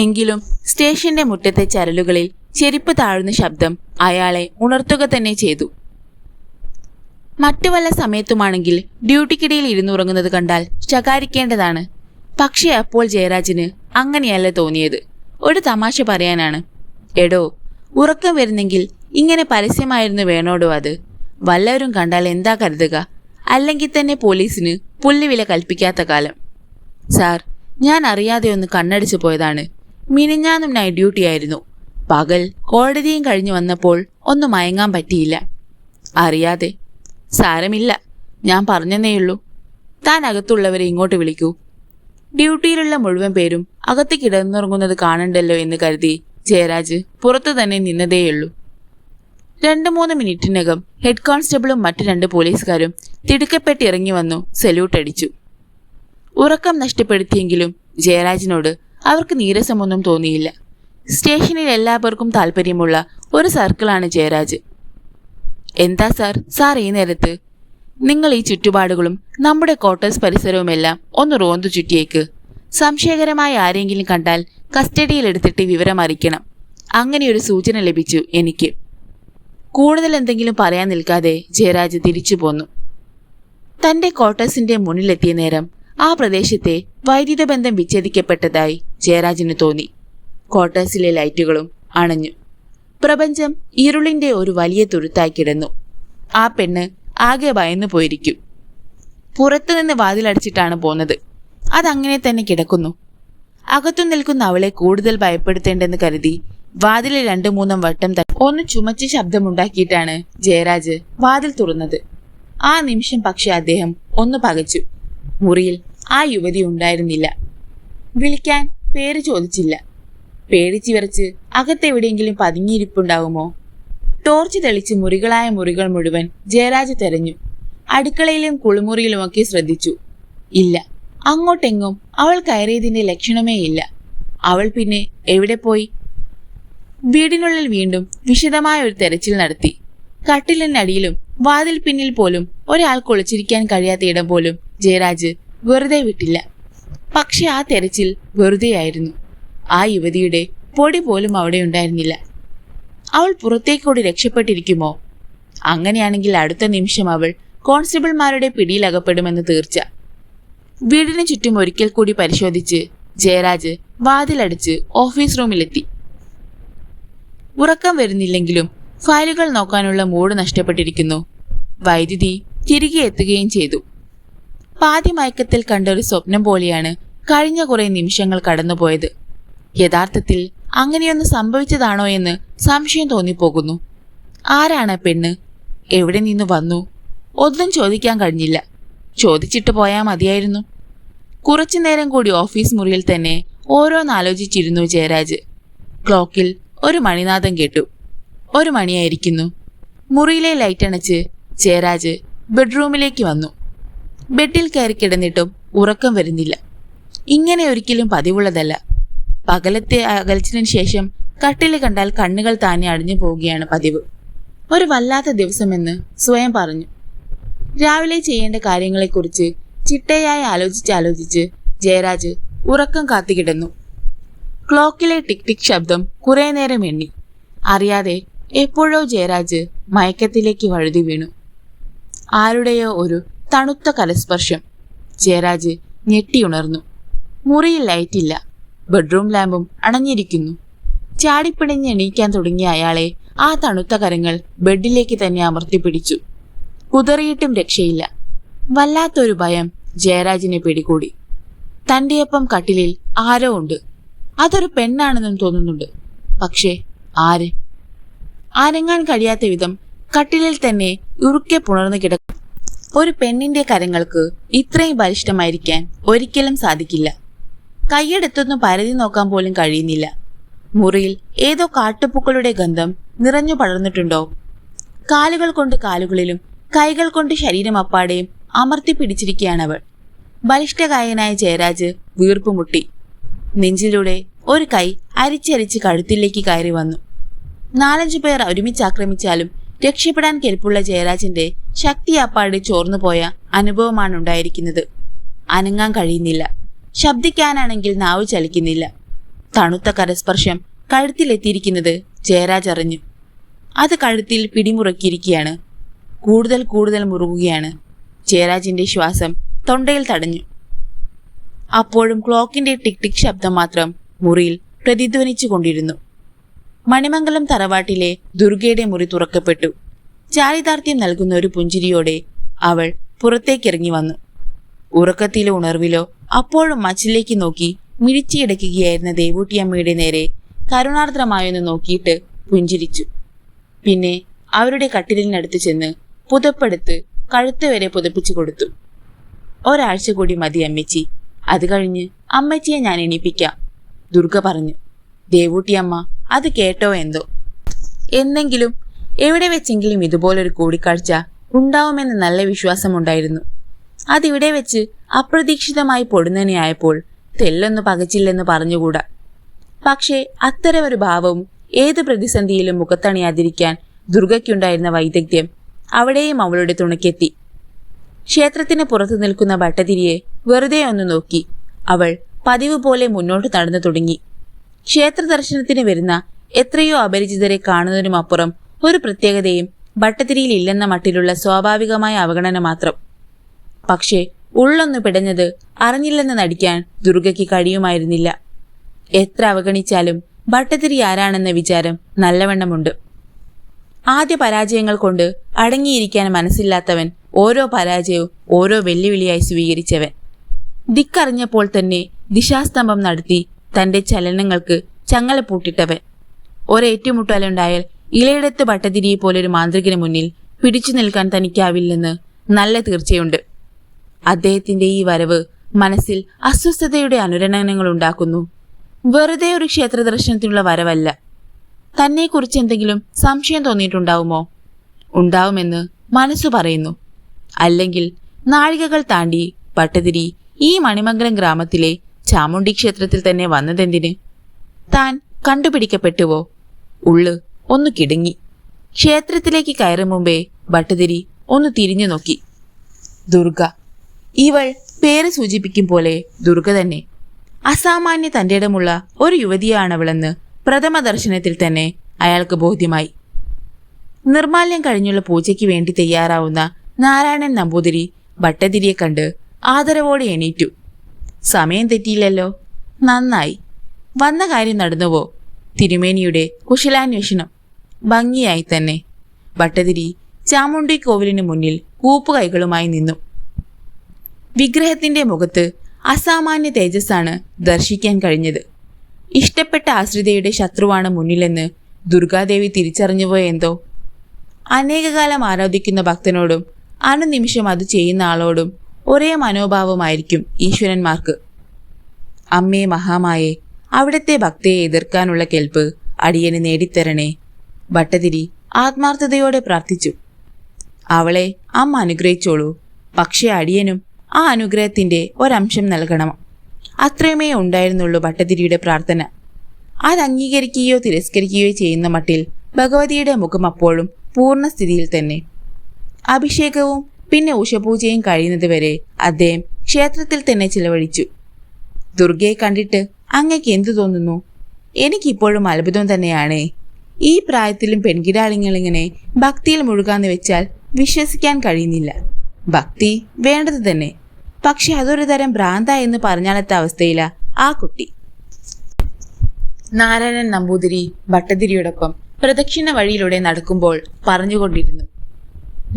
എങ്കിലും സ്റ്റേഷന്റെ മുറ്റത്തെ ചരലുകളിൽ ചെരുപ്പ് താഴുന്ന ശബ്ദം അയാളെ ഉണർത്തുക തന്നെ ചെയ്തു. മറ്റു വല്ല സമയത്തുമാണെങ്കിൽ ഡ്യൂട്ടിക്കിടയിൽ ഇരുന്നുറങ്ങുന്നത് കണ്ടാൽ ശകാരിക്കേണ്ടതാണ്. പക്ഷേ അപ്പോൾ ജയരാജിന് അങ്ങനെയല്ല തോന്നിയത്. ഒരു തമാശ പറയാനാണ്. എടോ, ഉറക്കം വരുന്നെങ്കിൽ ഇങ്ങനെ പരസ്യമായിരുന്നു വേണോടോ അത്. വല്ലവരും കണ്ടാൽ എന്താ കരുതുക? അല്ലെങ്കിൽ തന്നെ പോലീസിന് പുല്ലുവില കൽപ്പിക്കാത്ത കാലം. സാർ, ഞാൻ അറിയാതെ ഒന്ന് കണ്ണടിച്ചു പോയതാണ്. മിനിഞ്ഞാന്നും നൈറ്റ് ഡ്യൂട്ടി ആയിരുന്നു. പകൽ കോടതിയും കഴിഞ്ഞു വന്നപ്പോൾ ഒന്ന് മയങ്ങാൻ പറ്റിയില്ല. അറിയാതെ. സാരമില്ല, ഞാൻ പറഞ്ഞെന്നേയുള്ളൂ. താൻ അകത്തുള്ളവരെ ഇങ്ങോട്ട് വിളിക്കൂ. ഡ്യൂട്ടിയിലുള്ള മുഴുവൻ പേരും അകത്ത് കിടന്നുറങ്ങുന്നത് കാണണ്ടല്ലോ എന്ന് കരുതി ജയരാജ് പുറത്തു തന്നെ നിന്നതേയുള്ളൂ. 2-3 മിനിറ്റിനകം ഹെഡ് കോൺസ്റ്റബിളും മറ്റു 2 പോലീസുകാരും തിടുക്കപ്പെട്ടിറങ്ങി വന്നു സല്യൂട്ട് അടിച്ചു. ഉറക്കം നഷ്ടപ്പെടുത്തിയെങ്കിലും ജയരാജിനോട് അവർക്ക് നീരസമൊന്നും തോന്നിയില്ല. സ്റ്റേഷനിൽ എല്ലാവർക്കും താല്പര്യമുള്ള ഒരു സർക്കിളാണ് ജയരാജ്. എന്താ സാർ ഈ നേരത്ത്? നിങ്ങൾ ഈ ചുറ്റുപാടുകളും നമ്മുടെ ക്വാർട്ടേഴ്സ് പരിസരവുമെല്ലാം ഒന്ന് റോന്തു ചുറ്റിയേക്ക്. സംശയകരമായ ആരെങ്കിലും കണ്ടാൽ കസ്റ്റഡിയിലെടുത്തിട്ട് വിവരം അറിയിക്കണം. അങ്ങനെയൊരു സൂചന ലഭിച്ചു എനിക്ക്. കൂടുതൽ എന്തെങ്കിലും പറയാൻ നിൽക്കാതെ ജയരാജ് തിരിച്ചു പോന്നു. തന്റെ ക്വാർട്ടേഴ്സിന്റെ മുന്നിലെത്തിയ നേരം ആ പ്രദേശത്തെ വൈദ്യുത ബന്ധം വിച്ഛേദിക്കപ്പെട്ടതായി ജയരാജിന് തോന്നി. ക്വാർട്ടേഴ്സിലെ ലൈറ്റുകളും അണഞ്ഞു. പ്രപഞ്ചം ഇരുളിന്റെ ഒരു വലിയ തുരുത്തായി കിടന്നു. ആ പെണ്ണ് ആകെ ഭയന്നു പോയിരിക്കും. പുറത്തുനിന്ന് വാതിലടച്ചിട്ടാണ് പോന്നത്. അതങ്ങനെ തന്നെ കിടക്കുന്നു. അകത്തു നിൽക്കുന്ന അവളെ കൂടുതൽ ഭയപ്പെടുത്തേണ്ടെന്ന് കരുതി വാതിലിൽ 2-3 വട്ടം ഒന്ന് ചുമച്ച് ശബ്ദമുണ്ടാക്കിയിട്ടാണ് ജയരാജ് വാതിൽ തുറന്നത്. ആ നിമിഷം പക്ഷെ അദ്ദേഹം ഒന്ന് പകച്ചു. മുറിയിൽ ആ യുവതി ഉണ്ടായിരുന്നില്ല. വിളിക്കാൻ പേര് ചോദിച്ചില്ല. പേടിച്ചു വിറച്ച് അകത്തെവിടെയെങ്കിലും പതുങ്ങിയിരിപ്പുണ്ടാവുമോ? ടോർച്ച് തെളിച്ച് മുറികളായ മുറികൾ മുഴുവൻ ജയരാജ് തെരഞ്ഞു. അടുക്കളയിലും കുളിമുറിയിലുമൊക്കെ ശ്രദ്ധിച്ചു. ഇല്ല, അങ്ങോട്ടെങ്ങും അവൾ കയറിയതിന്റെ ലക്ഷണമേ ഇല്ല. അവൾ പിന്നെ എവിടെ പോയി? വീടിനുള്ളിൽ വീണ്ടും വിശദമായ ഒരു തെരച്ചിൽ നടത്തി. കട്ടിലിനടിയിലും വാതിൽ പിന്നിൽ പോലും ഒരാൾ ഒളിച്ചിരിക്കാൻ കഴിയാത്ത ഇടം പോലും ജയരാജ് വെറുതെ വിട്ടില്ല. പക്ഷെ ആ തെരച്ചിൽ വെറുതെയായിരുന്നു. ആ യുവതിയുടെ പൊടി പോലും അവിടെ ഉണ്ടായിരുന്നില്ല. അവൾ പുറത്തേക്കോടി രക്ഷപ്പെട്ടിരിക്കുമോ? അങ്ങനെയാണെങ്കിൽ അടുത്ത നിമിഷം അവൾ കോൺസ്റ്റബിൾമാരുടെ പിടിയിലകപ്പെടുമെന്ന് തീർച്ച. വീടിന് ചുറ്റും ഒരിക്കൽ കൂടി പരിശോധിച്ച് ജയരാജ് വാതിലടിച്ച് ഓഫീസ് റൂമിലെത്തി. ഉറക്കം വരുന്നില്ലെങ്കിലും ഫയലുകൾ നോക്കാനുള്ള മൂഡ് നഷ്ടപ്പെട്ടിരിക്കുന്നു. വൈദ്യുതി തിരികെ എത്തുകയും ചെയ്തു. പാതിമയക്കത്തിൽ കണ്ട ഒരു സ്വപ്നം പോലെയാണ് കഴിഞ്ഞ കുറെ നിമിഷങ്ങൾ കടന്നുപോയത്. യഥാർത്ഥത്തിൽ അങ്ങനെയൊന്ന് സംഭവിച്ചതാണോ എന്ന് സംശയം തോന്നിപ്പോകുന്നു. ആരാണ് പെണ്ണ്? എവിടെ നിന്ന് വന്നു? ഒന്നും ചോദിക്കാൻ കഴിഞ്ഞില്ല. ചോദിച്ചിട്ട് പോയാൽ മതിയായിരുന്നു. കുറച്ചു നേരം കൂടി ഓഫീസ് മുറിയിൽ തന്നെ ഓരോന്നാലോചിച്ചിരുന്നു ജയരാജ്. ക്ലോക്കിൽ ഒരു മണിനാദം കേട്ടു. 1 മണിയായിരിക്കുന്നു. മുറിയിലെ ലൈറ്റ് അണച്ച് ജയരാജ് ബെഡ്റൂമിലേക്ക് വന്നു. ബെഡിൽ കയറി കിടന്നിട്ടും ഉറക്കം വരുന്നില്ല. ഇങ്ങനെ ഒരിക്കലും പതിവുള്ളതല്ല. പകലത്തെ അകൽച്ചിന് ശേഷം കട്ടില് കണ്ടാൽ കണ്ണുകൾ താനെ അടഞ്ഞു പോവുകയാണ് പതിവ്. ഒരു വല്ലാത്ത ദിവസമെന്ന് സ്വയം പറഞ്ഞു. രാവിലെ ചെയ്യേണ്ട കാര്യങ്ങളെക്കുറിച്ച് ചിട്ടയായി ആലോചിച്ച് ജയരാജ് ഉറക്കം കാത്തുകിടന്നു. ക്ലോക്കിലെ ടിക് ടിക് ശബ്ദം കുറെ നേരം എണ്ണി. അറിയാതെ എപ്പോഴോ ജയരാജ് മയക്കത്തിലേക്ക് വഴുതി വീണു. ആരുടെയോ ഒരു തണുത്ത കരസ്പർശം. ജയരാജ് ഞെട്ടിയുണർന്നു. മുറിയിൽ ലൈറ്റില്ല. ബെഡ്റൂം ലാമ്പും അണഞ്ഞിരിക്കുന്നു. ചാടിപ്പിടിഞ്ഞ് എണീക്കാൻ തുടങ്ങിയ അയാളെ ആ തണുത്ത കരങ്ങൾ ബെഡിലേക്ക് തന്നെ അമർത്തിപ്പിടിച്ചു. കുതറിയിട്ടും രക്ഷയില്ല. വല്ലാത്തൊരു ഭയം ജയരാജിനെ പിടികൂടി. തന്റെയൊപ്പം കട്ടിലിൽ ആരോ ഉണ്ട്. അതൊരു പെണ്ണാണെന്നും തോന്നുന്നുണ്ട്. പക്ഷേ ആര്? അനങ്ങാൻ കഴിയാത്ത വിധം കട്ടിലിൽ തന്നെ ഉറുക്കെ പുണർന്നു കിടക്കും. ഒരു പെണ്ണിന്റെ കരങ്ങൾക്ക് ഇത്രയും ബലിഷ്ഠമായിരിക്കാൻ ഒരിക്കലും സാധിക്കില്ല. കൈയെടുത്തൊന്നും പരതി നോക്കാൻ പോലും കഴിയുന്നില്ല. മുറിയിൽ ഏതോ കാട്ടുപൂക്കളുടെ ഗന്ധം നിറഞ്ഞു പടർന്നിട്ടുണ്ടോ? കാലുകൾ കൊണ്ട് കാലുകളിലും കൈകൾ കൊണ്ട് ശരീരം അപ്പാടെയും അമർത്തി പിടിച്ചിരിക്കുകയാണവൾ. ബലിഷ്ഠകായനായ ജയരാജ് വീർപ്പുമുട്ടി. നെഞ്ചിലൂടെ ഒരു കൈ അരിച്ചരിച്ച് കഴുത്തിലേക്ക് കയറി വന്നു. 4-5 പേർ ഒരുമിച്ച് ആക്രമിച്ചാലും രക്ഷപ്പെടാൻ കെൽപ്പുള്ള ജയരാജിന്റെ ശക്തി അപ്പാടെ ചോർന്നുപോയ അനുഭവമാണ് ഉണ്ടായിരിക്കുന്നത്. അനങ്ങാൻ കഴിയുന്നില്ല. ശബ്ദിക്കാനാണെങ്കിൽ നാവ് ചലിക്കുന്നില്ല. തണുത്ത കരസ്പർശം കഴുത്തിലെത്തിയിരിക്കുന്നത് ജയരാജ് അറിഞ്ഞു. അത് കഴുത്തിൽ പിടിമുറുക്കിയിരിക്കുകയാണ്. കൂടുതൽ മുറുകുകയാണ്. ജയരാജിന്റെ ശ്വാസം തൊണ്ടയിൽ തടഞ്ഞു. അപ്പോഴും ക്ലോക്കിന്റെ ടിക് ടിക് ശബ്ദം മാത്രം മുറിയിൽ പ്രതിധ്വനിച്ചു കൊണ്ടിരുന്നു. മണിമംഗലം തറവാട്ടിലെ ദുർഗയുടെ മുറി തുറക്കപ്പെട്ടു. ചാരിതാർത്ഥ്യം നൽകുന്ന ഒരു പുഞ്ചിരിയോടെ അവൾ പുറത്തേക്കിറങ്ങി വന്നു. ഉറക്കത്തിലോ ഉണർവിലോ അപ്പോഴും മച്ചിലേക്ക് നോക്കി മിഴിച്ചു കിടക്കുകയായിരുന്ന ദേവൂട്ടിയമ്മയുടെ നേരെ കരുണാർദ്രമായൊന്ന് നോക്കിയിട്ട് പുഞ്ചിരിച്ചു. പിന്നെ അവരുടെ കട്ടിലിനടുത്ത് ചെന്ന് പുതപ്പെടുത്ത് കഴുത്ത് വരെ പുതപ്പിച്ചു കൊടുത്തു. ഒരാഴ്ച കൂടി മതി അമ്മച്ചി, അത് കഴിഞ്ഞ് അമ്മച്ചിയെ ഞാൻ എണീപ്പിക്കാം, ദുർഗ പറഞ്ഞു. ദേവൂട്ടിയമ്മ അത് കേട്ടോ എന്തോ. എന്നെങ്കിലും എവിടെ വെച്ചെങ്കിലും ഇതുപോലൊരു കൂടിക്കാഴ്ച ഉണ്ടാവുമെന്ന് നല്ല വിശ്വാസമുണ്ടായിരുന്നു. അതിവിടെ വെച്ച് അപ്രതീക്ഷിതമായി പൊടുന്നനെയായപ്പോൾ തെല്ലൊന്നു പകച്ചില്ലെന്ന് പറഞ്ഞുകൂടാ. പക്ഷേ അത്തരമൊരു ഭാവവും ഏത് പ്രതിസന്ധിയിലും മുഖത്തണിയാതിരിക്കാൻ ദുർഗയ്ക്കുണ്ടായിരുന്ന വൈദഗ്ധ്യം അവിടെയും അവളുടെ തുണയ്ക്കെത്തി. ക്ഷേത്രത്തിന് പുറത്തു നിൽക്കുന്ന ഭട്ടതിരിയെ വെറുതെ ഒന്ന് നോക്കി അവൾ പതിവ് പോലെ മുന്നോട്ട് നടന്നു തുടങ്ങി. ക്ഷേത്ര ദർശനത്തിന് വരുന്ന എത്രയോ അപരിചിതരെ കാണുന്നതിനുമപ്പുറം ഒരു പ്രത്യേകതയും ഭട്ടതിരിയിൽ ഇല്ലെന്ന മട്ടിലുള്ള സ്വാഭാവികമായ അവഗണന മാത്രം. പക്ഷേ ഉള്ളൊന്നു പിടഞ്ഞത് അറിഞ്ഞില്ലെന്ന് നടിക്കാൻ ദുർഗയ്ക്ക് കഴിയുമായിരുന്നില്ല. എത്ര അവഗണിച്ചാലും ഭട്ടതിരി ആരാണെന്ന വിചാരം നല്ലവണ്ണമുണ്ട്. ആദ്യ പരാജയങ്ങൾ കൊണ്ട് അടങ്ങിയിരിക്കാൻ മനസ്സില്ലാത്തവൻ ഓരോ പരാജയവും ഓരോ വെല്ലുവിളിയായി സ്വീകരിച്ചവൻ. ദിക്കറിഞ്ഞപ്പോൾ തന്നെ ദിശാസ്തംഭം നടത്തി തന്റെ ചലനങ്ങൾക്ക് ചങ്ങല പൂട്ടിട്ടവൻ. ഒരേറ്റുമുട്ടലുണ്ടായാൽ ഇലയിടത്ത് ഭട്ടതിരിയെ പോലൊരു മാന്ത്രികന് മുന്നിൽ പിടിച്ചു നിൽക്കാൻ തനിക്കാവില്ലെന്ന് നല്ല തീർച്ചയുണ്ട്. അദ്ദേഹത്തിന്റെ ഈ വരവ് മനസ്സിൽ അസ്വസ്ഥതയുടെ അനുരണനങ്ങൾ ഉണ്ടാക്കുന്നു. വെറുതെ ഒരു ക്ഷേത്ര ദർശനത്തിനുള്ള വരവല്ല. തന്നെക്കുറിച്ച് എന്തെങ്കിലും സംശയം തോന്നിയിട്ടുണ്ടാവുമോ? ഉണ്ടാവുമെന്ന് മനസ്സു പറയുന്നു. അല്ലെങ്കിൽ നാഴികകൾ താണ്ടി ഭട്ടതിരി ഈ മണിമംഗലം ഗ്രാമത്തിലെ ചാമുണ്ഡി ക്ഷേത്രത്തിൽ തന്നെ വന്നതെന്തിന്? താൻ കണ്ടുപിടിക്കപ്പെട്ടുവോ? ഉള്ളു ഒന്ന് കിടുങ്ങി. ക്ഷേത്രത്തിലേക്ക് കയറും മുമ്പേ ഭട്ടതിരി ഒന്ന് തിരിഞ്ഞു നോക്കി. ദുർഗ. ഇവൾ പേര് സൂചിപ്പിക്കും പോലെ ദുർഗ തന്നെ. അസാമാന്യ തന്റെ ഇടമുള്ള ഒരു യുവതിയാണവളെന്ന് പ്രഥമ ദർശനത്തിൽ തന്നെ അയാൾക്ക് ബോധ്യമായി. നിർമാല്യം കഴിഞ്ഞുള്ള പൂജയ്ക്ക് വേണ്ടി തയ്യാറാവുന്ന നാരായണൻ നമ്പൂതിരി ഭട്ടതിരിയെ കണ്ട് ആദരവോടെ എണീറ്റു. സമയം തെറ്റിയില്ലല്ലോ, നന്നായി. വന്ന കാര്യം നടന്നുവോ? തിരുമേനിയുടെ കുശലാന്വേഷണം. ഭംഗിയായി തന്നെ. ഭട്ടതിരി ചാമുണ്ഡി കോവിലിന് മുന്നിൽ കൂപ്പുകൈകളുമായി നിന്നു. വിഗ്രഹത്തിന്റെ മുഖത്ത് അസാമാന്യ തേജസ്സാണ് ദർശിക്കാൻ കഴിഞ്ഞത്. ഇഷ്ടപ്പെട്ട ആശ്രിതയുടെ ശത്രുവാണ് മുന്നിലെന്ന് ദുർഗാദേവി തിരിച്ചറിഞ്ഞുപോയെന്തോ. അനേകകാലം ആരാധിക്കുന്ന ഭക്തനോടും അനുനിമിഷം അത് ചെയ്യുന്ന ആളോടും ഒരേ മനോഭാവമായിരിക്കും ഈശ്വരന്മാർക്ക്. അമ്മേ മഹാമായെ, അവിടുത്തെ ഭക്തയെ എതിർക്കാനുള്ള കെൽപ്പ് അടിയന് നേടിത്തരണേ, ഭട്ടതിരി ആത്മാർത്ഥതയോടെ പ്രാർത്ഥിച്ചു. അവളെ അമ്മ അനുഗ്രഹിച്ചോളൂ, പക്ഷേ അടിയനും ആ അനുഗ്രഹത്തിന്റെ ഒരംശം നൽകണം. അത്രയുമേ ഉണ്ടായിരുന്നുള്ളൂ ഭട്ടതിരിയുടെ പ്രാർത്ഥന. അത് അംഗീകരിക്കുകയോ തിരസ്കരിക്കുകയോ ചെയ്യുന്ന മട്ടിൽ ഭഗവതിയുടെ മുഖം അപ്പോഴും പൂർണ്ണസ്ഥിതിയിൽ തന്നെ. അഭിഷേകവും പിന്നെ ഉഷപൂജയും കഴിയുന്നതുവരെ അദ്ദേഹം ക്ഷേത്രത്തിൽ തന്നെ ചിലവഴിച്ചു. ദുർഗയെ കണ്ടിട്ട് അങ്ങയ്ക്ക് എന്തു തോന്നുന്നു? എനിക്കിപ്പോഴും അത്ഭുതം തന്നെയാണേ. ഈ പ്രായത്തിലും പെൺകിടാളിങ്ങളിങ്ങനെ ഭക്തിയിൽ മുഴുകാന്ന് വെച്ചാൽ വിശ്വസിക്കാൻ കഴിയുന്നില്ല. ഭക്തി വേണ്ടത് തന്നെ, പക്ഷെ അതൊരു തരം ഭ്രാന്ത എന്ന് പറഞ്ഞാലത്ത അവസ്ഥയിലാ ആ കുട്ടി. നാരായണൻ നമ്പൂതിരി ഭട്ടതിരിയോടൊപ്പം പ്രദക്ഷിണ വഴിയിലൂടെ നടക്കുമ്പോൾ പറഞ്ഞുകൊണ്ടിരുന്നു.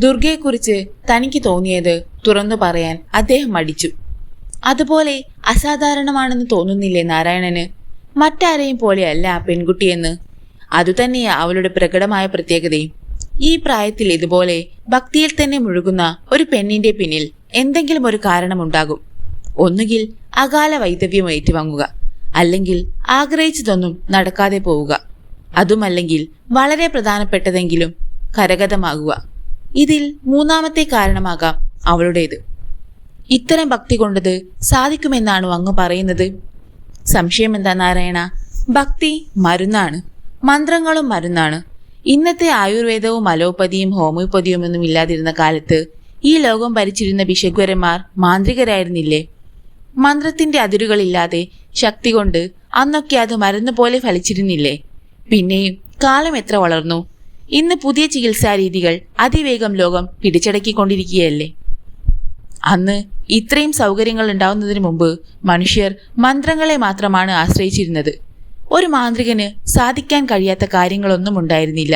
ദുർഗയെക്കുറിച്ച് തനിക്ക് തോന്നിയത് തുറന്നു പറയാൻ അദ്ദേഹം മടിച്ചു. അതുപോലെ അസാധാരണമാണെന്ന് തോന്നുന്നില്ലേ നാരായണന്? മറ്റാരെയും പോലെയല്ല ആ പെൺകുട്ടിയെന്ന്. അതുതന്നെയാ അവളുടെ പ്രകടമായ പ്രത്യേകതയും. ഈ പ്രായത്തിൽ ഇതുപോലെ ഭക്തിയിൽ തന്നെ മുഴുകുന്ന ഒരു പെണ്ണിന്റെ പിന്നിൽ എന്തെങ്കിലും ഒരു കാരണമുണ്ടാകും. ഒന്നുകിൽ അകാല വൈദവ്യം ഏറ്റുവാങ്ങുക, അല്ലെങ്കിൽ ആഗ്രഹിച്ചതൊന്നും നടക്കാതെ പോവുക, അതുമല്ലെങ്കിൽ വളരെ പ്രധാനപ്പെട്ടതെങ്കിലും കരഗതമാകുക. ഇതിൽ മൂന്നാമത്തെ കാരണമാകാം അവളുടേത്. ഇത്തരം ഭക്തി കൊണ്ടത് സാധിക്കുമെന്നാണോ അങ്ങ് പറയുന്നത്? സംശയം എന്താ നാരായണ? ഭക്തി മരുന്നാണ്, മന്ത്രങ്ങളും മരുന്നാണ്. ഇന്നത്തെ ആയുർവേദവും അലോപ്പതിയും ഹോമിയോപ്പതിയും ഒന്നും ഇല്ലാതിരുന്ന കാലത്ത് ഈ ലോകം ഭരിച്ചിരുന്ന ഭിഷഗ്വരന്മാർ മാന്ത്രികരായിരുന്നില്ലേ? മന്ത്രത്തിന്റെ അതിരുകളില്ലാതെ ശക്തി കൊണ്ട് അന്നൊക്കെ അത് മരുന്ന് പോലെ ഫലിച്ചിരുന്നില്ലേ? പിന്നെയും കാലം എത്ര വളർന്നു! ഇന്ന് പുതിയ ചികിത്സാരീതികൾ അതിവേഗം ലോകം പിടിച്ചടക്കിക്കൊണ്ടിരിക്കുകയല്ലേ. അന്ന് ഇത്രയും സൗകര്യങ്ങൾ ഉണ്ടാവുന്നതിന് മുമ്പ് മനുഷ്യർ മന്ത്രങ്ങളെ മാത്രമാണ് ആശ്രയിച്ചിരുന്നത്. ഒരു മാന്ത്രികന് സാധിക്കാൻ കഴിയാത്ത കാര്യങ്ങളൊന്നും ഉണ്ടായിരുന്നില്ല.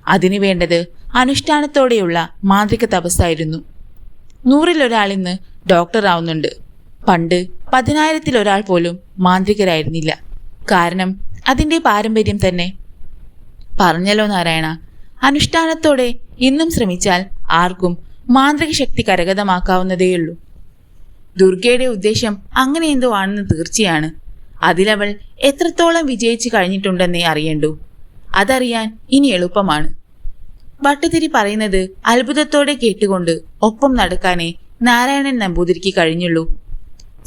അതിനു വേണ്ടത് അനുഷ്ഠാനത്തോടെയുള്ള മാന്ത്രിക തപസ്സായിരുന്നു. 100-ൽ ഇന്ന് ഡോക്ടർ ആവുന്നുണ്ട്. പണ്ട് 10,000-ൽ പോലും മാന്ത്രികരായിരുന്നില്ല. കാരണം അതിൻ്റെ പാരമ്പര്യം തന്നെ. പറഞ്ഞല്ലോ നാരായണ, അനുഷ്ഠാനത്തോടെ ഇന്നും ശ്രമിച്ചാൽ ആർക്കും മാന്ത്രിക ശക്തി കരഗതമാക്കാവുന്നതേയുള്ളൂ. ദുർഗയുടെ ഉദ്ദേശം അങ്ങനെ എന്തോ ആണെന്ന് തീർച്ചയാണ്. അതിലവൾ എത്രത്തോളം വിജയിച്ചു കഴിഞ്ഞിട്ടുണ്ടെന്നേ അറിയണ്ടു. അതറിയാൻ ഇനി എളുപ്പമാണ്. ഭട്ടതിരി പറയുന്നത് അത്ഭുതത്തോടെ കേട്ടുകൊണ്ട് ഒപ്പം നടക്കാനേ നാരായണൻ നമ്പൂതിരിക്ക് കഴിഞ്ഞുള്ളൂ.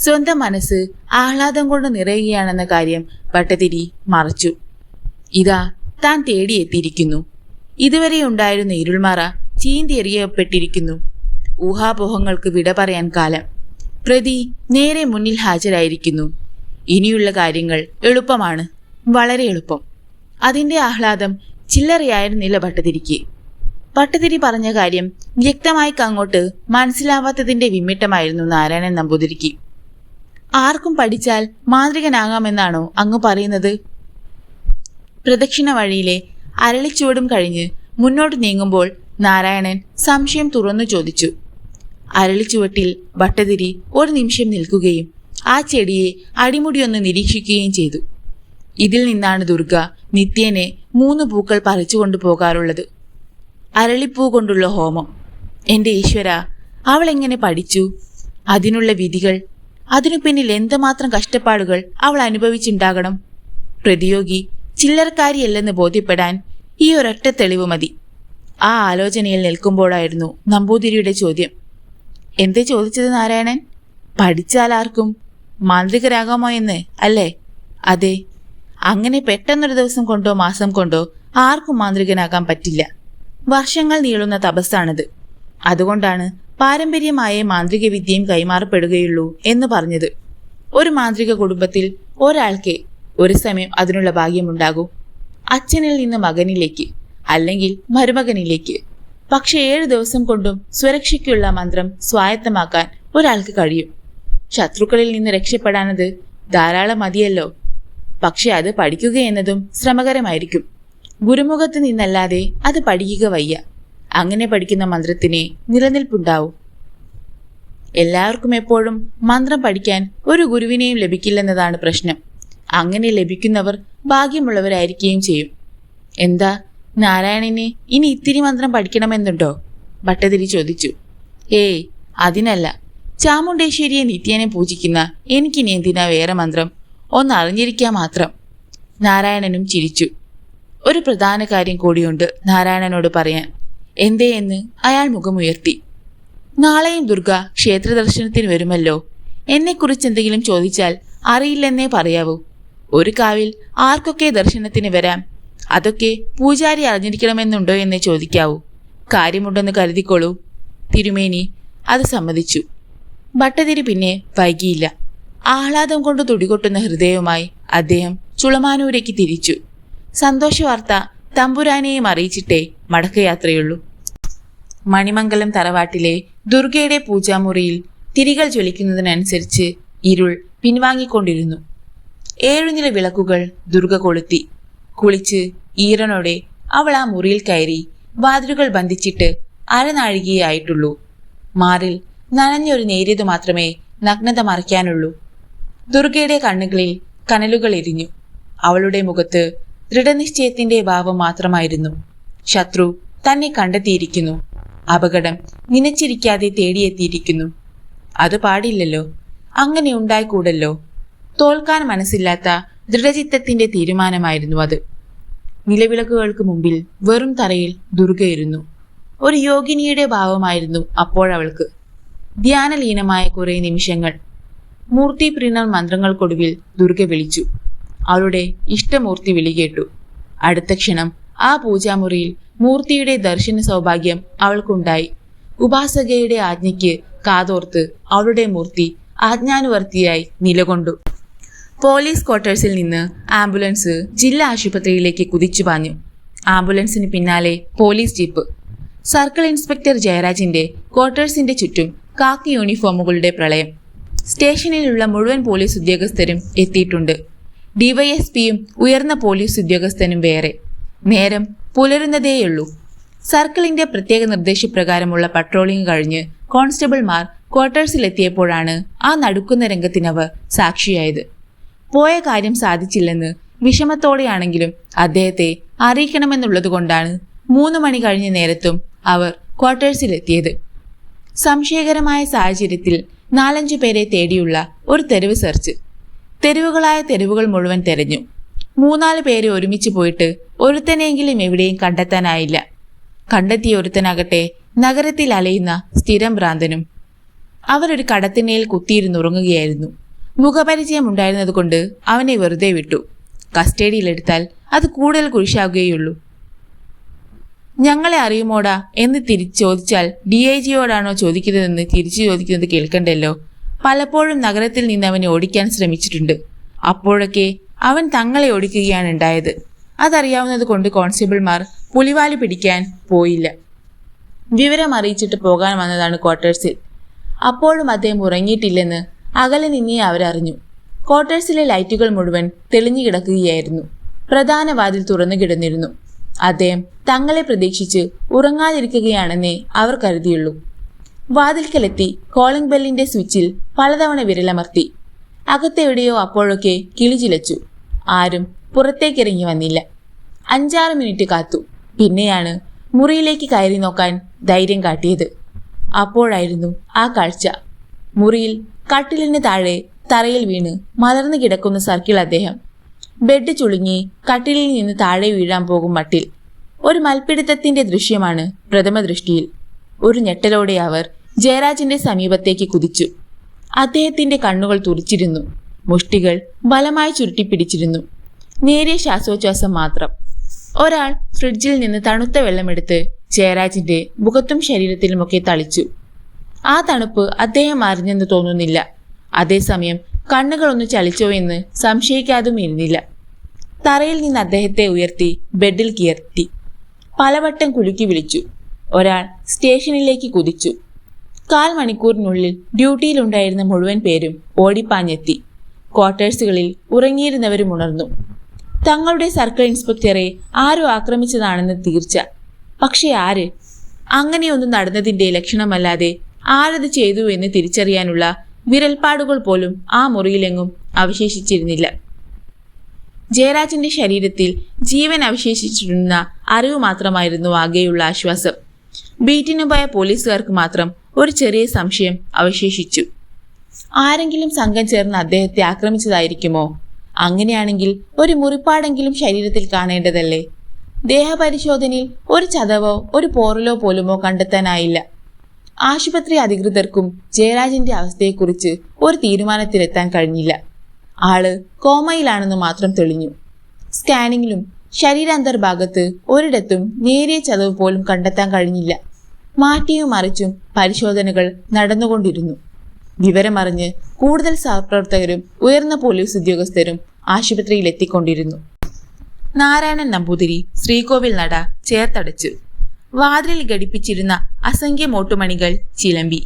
സ്വന്തം മനസ്സ് ആഹ്ലാദം കൊണ്ട് നിറയുകയാണെന്ന കാര്യം ഭട്ടതിരി മറച്ചു. ഇതാ താൻ തേടിയെത്തിയിരിക്കുന്നു. ഇതുവരെ ഉണ്ടായിരുന്ന ഇരുൾമറ ചീന്തിയെറിയപ്പെട്ടിരിക്കുന്നു. ഊഹാപോഹങ്ങൾക്ക് വിട പറയാൻ കാലം. പ്രതി നേരെ മുന്നിൽ ഹാജരായിരിക്കുന്നു. ഇനിയുള്ള കാര്യങ്ങൾ എളുപ്പമാണ്, വളരെ എളുപ്പം. അതിൻ്റെ ആഹ്ലാദം ചില്ലറയായിരുന്നില്ല ഭട്ടതിരിക്ക്. ഭട്ടതിരി പറഞ്ഞ കാര്യം വ്യക്തമായി അങ്ങോട്ട് മനസ്സിലാവാത്തതിൻ്റെ വിമ്മിട്ടമായിരുന്നു നാരായണൻ നമ്പൂതിരിക്ക്. ആർക്കും പഠിച്ചാൽ മാന്ത്രികനാകാമെന്നാണോ അങ്ങ് പറയുന്നത്? പ്രദക്ഷിണ വഴിയിലെ അരളിച്ചുവടും കഴിഞ്ഞ് മുന്നോട്ട് നീങ്ങുമ്പോൾ നാരായണൻ സംശയം തുറന്നു ചോദിച്ചു. അരളിച്ചുവട്ടിൽ ഭട്ടതിരി ഒരു നിമിഷം നിൽക്കുകയും ആ ചെടിയെ അടിമുടിയൊന്ന് നിരീക്ഷിക്കുകയും ചെയ്തു. ഇതിൽ നിന്നാണ് ദുർഗ നിത്യേനെ 3 പൂക്കൾ പറിച്ചുകൊണ്ടു പോകാറുള്ളത്. അരളിപ്പൂ കൊണ്ടുള്ള ഹോമം. എൻ്റെ ഈശ്വര, അവൾ എങ്ങനെ പഠിച്ചു? അതിനുള്ള വിധികൾ, അതിനു പിന്നിൽ എന്തുമാത്രം കഷ്ടപ്പാടുകൾ അവൾ അനുഭവിച്ചുണ്ടാകണം. പ്രതിയോഗി ചില്ലറക്കാരിയല്ലെന്ന് ബോധ്യപ്പെടാൻ ഈ ഒരൊറ്റ തെളിവ് മതി. ആ ആലോചനയിൽ നിൽക്കുമ്പോഴായിരുന്നു നമ്പൂതിരിയുടെ ചോദ്യം. എന്തേ ചോദിച്ചത് നാരായണൻ? പഠിച്ചാൽ ആർക്കും മാന്ത്രികരാകാമോ എന്ന് അല്ലേ? അതെ. അങ്ങനെ പെട്ടെന്നൊരു ദിവസം കൊണ്ടോ മാസം കൊണ്ടോ ആർക്കും മാന്ത്രികനാകാൻ പറ്റില്ല. വർഷങ്ങൾ നീളുന്ന തപസ്സാണത്. അതുകൊണ്ടാണ് പാരമ്പര്യമായ മാന്ത്രിക വിദ്യയും കൈമാറപ്പെടുകയുള്ളൂ എന്ന് പറഞ്ഞത്. ഒരു മാന്ത്രിക കുടുംബത്തിൽ ഒരാൾക്ക് ഒരു സമയം അതിനുള്ള ഭാഗ്യമുണ്ടാകൂ. അച്ഛനിൽ നിന്ന് മകനിലേക്ക്, അല്ലെങ്കിൽ മരുമകനിലേക്ക്. പക്ഷെ 7 ദിവസം കൊണ്ടും സുരക്ഷയ്ക്കുള്ള മന്ത്രം സ്വായത്തമാക്കാൻ ഒരാൾക്ക് കഴിയും. ശത്രുക്കളിൽ നിന്ന് രക്ഷപ്പെടാനത് ധാരാളം മതിയല്ലോ. പക്ഷെ അത് പഠിക്കുക എന്നതും ശ്രമകരമായിരിക്കും. ഗുരുമുഖത്ത് നിന്നല്ലാതെ അത് പഠിക്കുക വയ്യ. അങ്ങനെ പഠിക്കുന്ന മന്ത്രത്തിന് നിലനിൽപ്പുണ്ടാവും. എല്ലാവർക്കും എപ്പോഴും മന്ത്രം പഠിക്കാൻ ഒരു ഗുരുവിനെയും ലഭിക്കില്ലെന്നതാണ് പ്രശ്നം. അങ്ങനെ ലഭിക്കുന്നവർ ഭാഗ്യമുള്ളവരായിരിക്കുകയും ചെയ്യും. എന്താ നാരായണന് ഇനി ഇത്തിരി മന്ത്രം പഠിക്കണമെന്നുണ്ടോ? ഭട്ടതിരി ചോദിച്ചു. ഏയ്, അതിനല്ല. ചാമുണ്ടേശ്വരിയെ നിത്യേനെ പൂജിക്കുന്ന എനിക്കിനി എന്തിനാ വേറെ മന്ത്രം? ഒന്ന് അറിഞ്ഞിരിക്കാൻ മാത്രം. നാരായണനും ചിരിച്ചു. ഒരു പ്രധാന കാര്യം കൂടിയുണ്ട് നാരായണനോട് പറയാൻ. എന്തേ എന്ന് അയാൾ മുഖമുയർത്തി. നാളെയും ദുർഗ ക്ഷേത്ര ദർശനത്തിന് വരുമല്ലോ. എന്നെക്കുറിച്ച് എന്തെങ്കിലും ചോദിച്ചാൽ അറിയില്ലെന്നേ പറയാവൂ. ഒരു കാവിൽ ആർക്കൊക്കെ ദർശനത്തിന് വരാം, അതൊക്കെ പൂജാരി അറിഞ്ഞിരിക്കണമെന്നുണ്ടോ എന്നേ ചോദിക്കാവൂ. കാര്യമുണ്ടെന്ന് കരുതിക്കോളൂ. തിരുമേനി അത് സമ്മതിച്ചു. ഭട്ടതിരി പിന്നെ വൈകിയില്ല. ആഹ്ലാദം കൊണ്ട് തുടികൊട്ടുന്ന ഹൃദയവുമായി അദ്ദേഹം ചുളമാനൂരേക്ക് തിരിച്ചു. സന്തോഷവാർത്ത തമ്പുരാനെയും അറിയിച്ചിട്ടേ മടക്കയാത്രയുള്ളൂ. മണിമംഗലം തറവാട്ടിലെ ദുർഗയുടെ പൂജാമുറിയിൽ തിരികൾ ജ്വലിക്കുന്നതിനനുസരിച്ച് ഇരുൾ പിൻവാങ്ങിക്കൊണ്ടിരുന്നു. 7 നില വിളക്കുകൾ ദുർഗ കൊളുത്തി. കുളിച്ച് ഈറനോടെ അവൾ ആ മുറിയിൽ കയറി വാതിലുകൾ ബന്ധിച്ചിട്ട് അരനാഴികയേ ആയിട്ടുള്ളൂ. മാറിൽ നനഞ്ഞൊരു നേരിയതു മാത്രമേ നഗ്നത മറയ്ക്കാനുള്ളൂ. ദുർഗയുടെ കണ്ണുകളിൽ കനലുകൾ എരിഞ്ഞു. അവളുടെ മുഖത്ത് ദൃഢനിശ്ചയത്തിന്റെ ഭാവം മാത്രമായിരുന്നു. ശത്രു തന്നെ കണ്ടെത്തിയിരിക്കുന്നു. അപകടം നനച്ചിരിക്കാതെ തേടിയെത്തിയിരിക്കുന്നു. അത് പാടില്ലല്ലോ. അങ്ങനെ ഉണ്ടായിക്കൂടല്ലോ. തോൽക്കാൻ മനസ്സില്ലാത്ത ദൃഢചിത്തത്തിന്റെ തീരുമാനമായിരുന്നു അത്. നിലവിളക്കുകൾക്ക് മുമ്പിൽ വെറും തറയിൽ ദുർഗയിരുന്നു. ഒരു യോഗിനിയുടെ ഭാവമായിരുന്നു അപ്പോഴവൾക്ക്. ധ്യാനലീനമായ കുറെ നിമിഷങ്ങൾ. മൂർത്തി പ്രീണർ മന്ത്രങ്ങൾക്കൊടുവിൽ ദുർഗ വിളിച്ചു. അവളുടെ ഇഷ്ടമൂർത്തി വിളി കേട്ടു. അടുത്ത ക്ഷണം ആ പൂജാമുറിയിൽ മൂർത്തിയുടെ ദർശന സൗഭാഗ്യം അവൾക്കുണ്ടായി. ഉപാസകയുടെ ആജ്ഞയ്ക്ക് കാതോർത്ത് അവളുടെ മൂർത്തി ആജ്ഞാനുവർത്തിയായി നിലകൊണ്ടു. പോലീസ് ക്വാർട്ടേഴ്സിൽ നിന്ന് ആംബുലൻസ് ജില്ലാ ആശുപത്രിയിലേക്ക് കുതിച്ചു പാഞ്ഞു. ആംബുലൻസിന് പിന്നാലെ പോലീസ് ജീപ്പ്. സർക്കിൾ ഇൻസ്പെക്ടർ ജയരാജിന്റെ ക്വാർട്ടേഴ്സിന്റെ ചുറ്റും കാക്കി യൂണിഫോമുകളുടെ പ്രളയം. സ്റ്റേഷനിലുള്ള മുഴുവൻ പോലീസ് ഉദ്യോഗസ്ഥരും എത്തിയിട്ടുണ്ട്. ഡിവൈഎസ്പിയും ഉയർന്ന പോലീസ് ഉദ്യോഗസ്ഥനും വേറെ. നേരം പുലരുന്നതേയുള്ളൂ. സർക്കിളിന്റെ പ്രത്യേക നിർദ്ദേശപ്രകാരമുള്ള പട്രോളിംഗ് കഴിഞ്ഞ് കോൺസ്റ്റബിൾമാർ ക്വാർട്ടേഴ്സിലെത്തിയപ്പോഴാണ് ആ നടുക്കുന്ന രംഗത്തിനവർ സാക്ഷിയായത്. പോയ കാര്യം സാധിച്ചില്ലെന്ന് വിഷമത്തോടെയാണെങ്കിലും അദ്ദേഹത്തെ അറിയിക്കണമെന്നുള്ളതുകൊണ്ടാണ് 3 മണി കഴിഞ്ഞ നേരത്തും അവർ ക്വാർട്ടേഴ്സിലെത്തിയത്. സംശയകരമായ സാഹചര്യത്തിൽ 4-5 പേരെ തേടിയുള്ള ഒരു തെരുവ് സെർച്ച്. തെരുവുകളായ തെരുവുകൾ മുഴുവൻ തെരഞ്ഞു. 3-4 പേര് ഒരുമിച്ച് പോയിട്ട് ഒരുത്തനെങ്കിലും എവിടെയും കണ്ടെത്താനായില്ല. കണ്ടെത്തിയ ഒരുത്തനാകട്ടെ നഗരത്തിൽ അലയുന്ന സ്ഥിരം ഭ്രാന്തനും. അവരൊരു കടത്തിണ്ണയിൽ കുത്തിയിരുന്നുറങ്ങുകയായിരുന്നു. മുഖപരിചയമുണ്ടായിരുന്നതുകൊണ്ട് അവനെ വെറുതെ വിട്ടു. കസ്റ്റഡിയിലെടുത്താൽ അത് കൂടുതൽ കുരിശാകുകയുള്ളൂ. ഞങ്ങളെ അറിയുമോടാ എന്ന് തിരിച്ചു ചോദിച്ചാൽ DIGയോടാണോ ചോദിക്കുന്നതെന്ന് തിരിച്ചു ചോദിക്കുന്നത് കേൾക്കണ്ടല്ലോ. പലപ്പോഴും നഗരത്തിൽ നിന്ന് അവനെ ഓടിക്കാൻ ശ്രമിച്ചിട്ടുണ്ട്. അപ്പോഴൊക്കെ അവൻ തങ്ങളെ ഓടിക്കുകയാണ് ഉണ്ടായത്. അതറിയാവുന്നത് കൊണ്ട് കോൺസ്റ്റബിൾമാർ പുലിവാലി പിടിക്കാൻ പോയില്ല. വിവരം അറിയിച്ചിട്ട് പോകാൻ വന്നതാണ് ക്വാർട്ടേഴ്സിൽ. അപ്പോഴും അദ്ദേഹം ഉറങ്ങിയിട്ടില്ലെന്ന് അകലെ നിന്നേ അവരറിഞ്ഞു. ക്വാർട്ടേഴ്സിലെ ലൈറ്റുകൾ മുഴുവൻ തെളിഞ്ഞു കിടക്കുകയായിരുന്നു. പ്രധാന വാതിൽ തുറന്നു കിടന്നിരുന്നു. അദ്ദേഹം തങ്ങളെ പ്രതീക്ഷിച്ച് ഉറങ്ങാതിരിക്കുകയാണെന്നേ അവർ കരുതിയുള്ളൂ. വാതിൽക്കലെത്തി കോളിംഗ് ബെല്ലിന്റെ സ്വിച്ചിൽ പലതവണ വിരലമർത്തി. അകത്തെവിടെയോ അപ്പോഴൊക്കെ കിളിചിലച്ചു. ആരും പുറത്തേക്കിറങ്ങി വന്നില്ല. 5-6 മിനിറ്റ് കാത്തു. പിന്നെയാണ് മുറിയിലേക്ക് കയറി നോക്കാൻ ധൈര്യം കാട്ടിയത്. അപ്പോഴായിരുന്നു ആ കാഴ്ച. മുറിയിൽ കട്ടിലിന് താഴെ തറയിൽ വീണ് മലർന്നു കിടക്കുന്ന സർക്കിൾ അദ്ദേഹം. ബെഡ് ചുളുങ്ങി കട്ടിലിൽ നിന്ന് താഴെ വീഴാൻ പോകും മട്ടിൽ. ഒരു മൽപ്പിടുത്തത്തിന്റെ ദൃശ്യമാണ് പ്രഥമ ദൃഷ്ടിയിൽ. ഒരു ഞെട്ടലോടെ അവർ ജയരാജിന്റെ സമീപത്തേക്ക് കുതിച്ചു. അദ്ദേഹത്തിന്റെ കണ്ണുകൾ തുറിച്ചിരുന്നു. മുഷ്ടികൾ ബലമായി ചുരുട്ടിപ്പിടിച്ചിരുന്നു. നേരിയ ശ്വാസോച്ഛ്വാസം മാത്രം. ഒരാൾ ഫ്രിഡ്ജിൽ നിന്ന് തണുത്ത വെള്ളമെടുത്ത് ജയരാജിന്റെ മുഖത്തും ശരീരത്തിലുമൊക്കെ തളിച്ചു. ആ തണുപ്പ് അദ്ദേഹം അറിഞ്ഞെന്ന് തോന്നുന്നില്ല. അതേസമയം കണ്ണുകളൊന്ന് ചലിച്ചോ എന്ന് സംശയിക്കാതും ഇരുന്നില്ല. തറയിൽ നിന്ന് അദ്ദേഹത്തെ ഉയർത്തി ബെഡിൽ കിയർത്തി. പലവട്ടം കുലുക്കി വിളിച്ചു. ഒരാൾ സ്റ്റേഷനിലേക്ക് കുതിച്ചു. 1/4 മണിക്കൂറിനുള്ളിൽ ഡ്യൂട്ടിയിലുണ്ടായിരുന്ന മുഴുവൻ പേരും ഓടിപ്പാഞ്ഞെത്തി. ക്വാർട്ടേഴ്സുകളിൽ ഉറങ്ങിയിരുന്നവരും ഉണർന്നു. തങ്ങളുടെ സർക്കിൾ ഇൻസ്പെക്ടറെ ആരോ ആക്രമിച്ചതാണെന്ന് തീർച്ച. പക്ഷെ ആര്? അങ്ങനെയൊന്നും നടന്നതിന്റെ ലക്ഷണമല്ലാതെ ആരത് ചെയ്തു എന്ന് തിരിച്ചറിയാനുള്ള വിരൽപ്പാടുകൾ പോലും ആ മുറിയിലെങ്ങും അവശേഷിച്ചിരുന്നില്ല. ജയരാജിന്റെ ശരീരത്തിൽ ജീവൻ അവശേഷിച്ചിരുന്ന അറിവ് മാത്രമായിരുന്നു ആകെയുള്ള ആശ്വാസം. ബീറ്റിനു പോയ പോലീസുകാർക്ക് മാത്രം ഒരു ചെറിയ സംശയം അവശേഷിച്ചു. ആരെങ്കിലും സംഘം ചേർന്ന് അദ്ദേഹത്തെ ആക്രമിച്ചതായിരിക്കുമോ? അങ്ങനെയാണെങ്കിൽ ഒരു മുറിപ്പാടെങ്കിലും ശരീരത്തിൽ കാണേണ്ടതല്ലേ? ദേഹപരിശോധനയിൽ ഒരു ചതവോ ഒരു പോറലോ പോലുമോ കണ്ടെത്താനായില്ല. ആശുപത്രി അധികൃതർക്കും ജയരാജിന്റെ അവസ്ഥയെക്കുറിച്ച് ഒരു തീരുമാനത്തിലെത്താൻ കഴിഞ്ഞില്ല. ആള് കോമയിലാണെന്ന് മാത്രം തെളിഞ്ഞു. സ്കാനിങ്ങിലും ശരീരാന്തർഭാഗത്ത് ഒരിടത്തും നേരിയ ചതവ് പോലും കണ്ടെത്താൻ കഴിഞ്ഞില്ല. മാറ്റിയും മറിച്ചും പരിശോധനകൾ നടന്നുകൊണ്ടിരുന്നു. വിവരമറിഞ്ഞ് കൂടുതൽ സഹപ്രവർത്തകരും ഉയർന്ന പോലീസ് ഉദ്യോഗസ്ഥരും ആശുപത്രിയിൽ എത്തിക്കൊണ്ടിരുന്നു. നാരായണൻ നമ്പൂതിരി ശ്രീകോവിൽ നട ചേർത്തടച്ചു. വാതിലിൽ ഘടിപ്പിച്ചിരുന്ന അസംഖ്യം മോട്ടുമണികൾ ചിലമ്പി.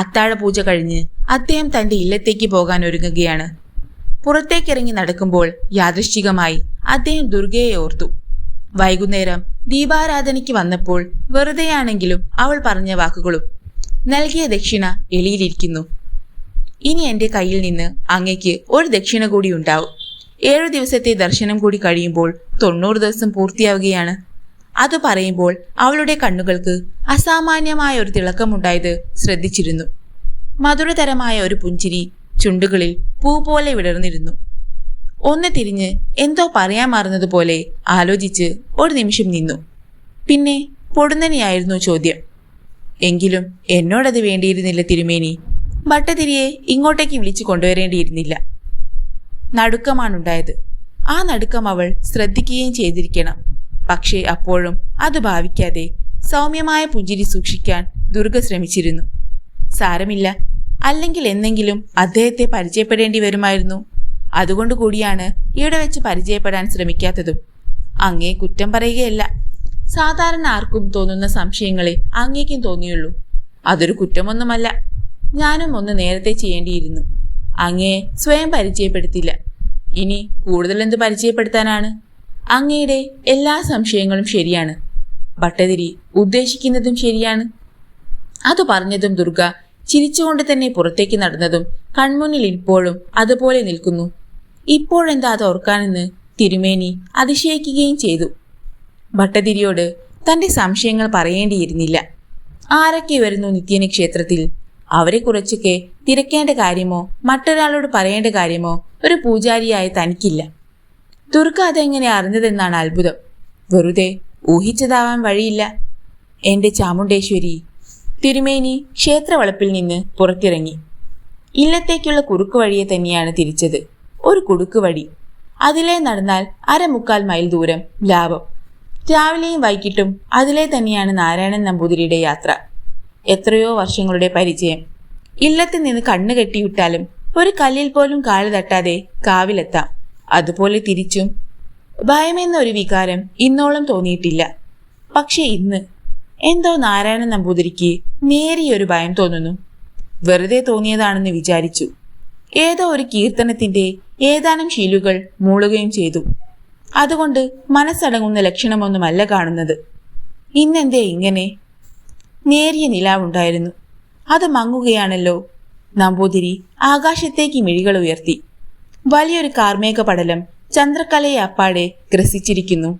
അത്താഴ പൂജ കഴിഞ്ഞ് അദ്ദേഹം തന്റെ ഇല്ലത്തേക്ക് പോകാൻ ഒരുങ്ങുകയാണ്. പുറത്തേക്കിറങ്ങി നടക്കുമ്പോൾ യാദൃശ്ചികമായി അദ്ദേഹം ദുർഗയെ ഓർത്തു. വൈകുന്നേരം ദീപാരാധനയ്ക്ക് വന്നപ്പോൾ വെറുതെയാണെങ്കിലും അവൾ പറഞ്ഞ വാക്കുകളും. നൽകിയ ദക്ഷിണ എളിയിലിരിക്കുന്നു. ഇനി എന്റെ കയ്യിൽ നിന്ന് അങ്ങയ്ക്ക് ഒരു ദക്ഷിണ കൂടി ഉണ്ടാവും. 7 ദിവസത്തെ ദർശനം കൂടി കഴിയുമ്പോൾ 90 ദിവസം പൂർത്തിയാവുകയാണ്. അത് പറയുമ്പോൾ അവളുടെ കണ്ണുകൾക്ക് അസാമാന്യമായ ഒരു തിളക്കമുണ്ടായത് ശ്രദ്ധിച്ചിരുന്നു. മധുരതരമായ ഒരു പുഞ്ചിരി ചുണ്ടുകളിൽ പൂ പോലെ വിടർന്നിരുന്നു. ഒന്ന് തിരിഞ്ഞ് എന്തോ പറയാൻ മറന്നതുപോലെ ആലോചിച്ച് ഒരു നിമിഷം നിന്നു. പിന്നെ പൊടുന്നനെയായിരുന്നു ചോദ്യം. എങ്കിലും എന്നോടത് വേണ്ടിയിരുന്നില്ല തിരുമേനി. ഭട്ടതിരിയെ ഇങ്ങോട്ടേക്ക് വിളിച്ചു കൊണ്ടുവരേണ്ടിയിരുന്നില്ല. നടുക്കമാണുണ്ടായത്. ആ നടുക്കം അവൾ ശ്രദ്ധിക്കുകയും ചെയ്തിരിക്കണം. പക്ഷേ അപ്പോഴും അത് ഭാവിക്കാതെ സൗമ്യമായ പുഞ്ചിരി സൂക്ഷിക്കാൻ ദുർഗ ശ്രമിച്ചിരുന്നു. സാരമില്ല, അല്ലെങ്കിൽ എന്നെങ്കിലും അദ്ദേഹത്തെ പരിചയപ്പെടേണ്ടി വരുമായിരുന്നു. അതുകൊണ്ട് കൂടിയാണ് ഇവിടെ വെച്ച് പരിചയപ്പെടാൻ ശ്രമിക്കാത്തതും. അങ്ങേ കുറ്റം പറയുകയല്ല. സാധാരണ ആർക്കും തോന്നുന്ന സംശയങ്ങളെ അങ്ങേക്കും തോന്നിയുള്ളൂ. അതൊരു കുറ്റമൊന്നുമല്ല. ഞാനും ഒന്ന് നേരത്തെ ചെയ്യേണ്ടിയിരുന്നു. അങ്ങയെ സ്വയം പരിചയപ്പെടുത്തില്ല. ഇനി കൂടുതൽ എന്ത് പരിചയപ്പെടുത്താനാണ്? അങ്ങയുടെ എല്ലാ സംശയങ്ങളും ശരിയാണ്. ഭട്ടതിരി ഉദ്ദേശിക്കുന്നതും ശരിയാണ്. അത് പറഞ്ഞതും ദുർഗ ചിരിച്ചുകൊണ്ട് തന്നെ പുറത്തേക്ക് നടന്നതും കൺമുന്നിൽ ഇപ്പോഴും അതുപോലെ നിൽക്കുന്നു. ഇപ്പോഴെന്താ അത് ഓർക്കാനെന്ന് തിരുമേനി അതിശയിക്കുകയും ചെയ്തു. ഭട്ടതിരിയോട് തന്റെ സംശയങ്ങൾ പറയേണ്ടിയിരുന്നില്ല. ആരൊക്കെ വരുന്നു നിത്യന് ക്ഷേത്രത്തിൽ? അവരെ കുറച്ചൊക്കെ തിരക്കേണ്ട കാര്യമോ മറ്റൊരാളോട് പറയേണ്ട കാര്യമോ ഒരു പൂജാരിയായ തനിക്കില്ല. ദുർഗ അതെങ്ങനെ അറിഞ്ഞതെന്നാണ് അത്ഭുതം. വെറുതെ ഊഹിച്ചതാവാൻ വഴിയില്ല. എന്റെ ചാമുണ്ടേശ്വരി. തിരുമേനി ക്ഷേത്രവളപ്പിൽ നിന്ന് പുറത്തിറങ്ങി. ഇല്ലത്തേക്കുള്ള കുറുക്കു വഴിയെ തന്നെയാണ് തിരിച്ചത്. ഒരു കുടുക്കു വഴി. അതിലേ നടന്നാൽ 1/4 മൈൽ ദൂരം ലാഭം. രാവിലെയും വൈകിട്ടും അതിലേ തന്നെയാണ് നാരായണൻ നമ്പൂതിരിയുടെ യാത്ര. എത്രയോ വർഷങ്ങളുടെ പരിചയം. ഇല്ലത്തിൽ നിന്ന് കണ്ണു കെട്ടിവിട്ടാലും ഒരു കല്ലിൽ പോലും കാല് തട്ടാതെ കാവിലെത്താം. അതുപോലെ തിരിച്ചും. ഭയമെന്നൊരു വികാരം ഇന്നോളം തോന്നിയിട്ടില്ല. പക്ഷെ ഇന്ന് എന്തോ നാരായണൻ നമ്പൂതിരിക്ക് നേരിയൊരു ഭയം തോന്നുന്നു. വെറുതെ തോന്നിയതാണെന്ന് വിചാരിച്ചു. ഏതോ ഒരു കീർത്തനത്തിന്റെ ഏതാനും ശീലുകൾ മൂളുകയും ചെയ്തു. അതുകൊണ്ട് മനസ്സടങ്ങുന്ന ലക്ഷണമൊന്നുമല്ല കാണുന്നത്. ഇന്നെന്തേ ഇങ്ങനെ? നേരിയ നിലാവുണ്ടായിരുന്നു. അത് മങ്ങുകയാണല്ലോ. നമ്പൂതിരി ആകാശത്തേക്ക് മിഴികൾ ഉയർത്തി. വലിയൊരു കാർമേഘ പടലം ചന്ദ്രക്കലയെ അപ്പാടെ ഗ്രസിച്ചിരിക്കുന്നു.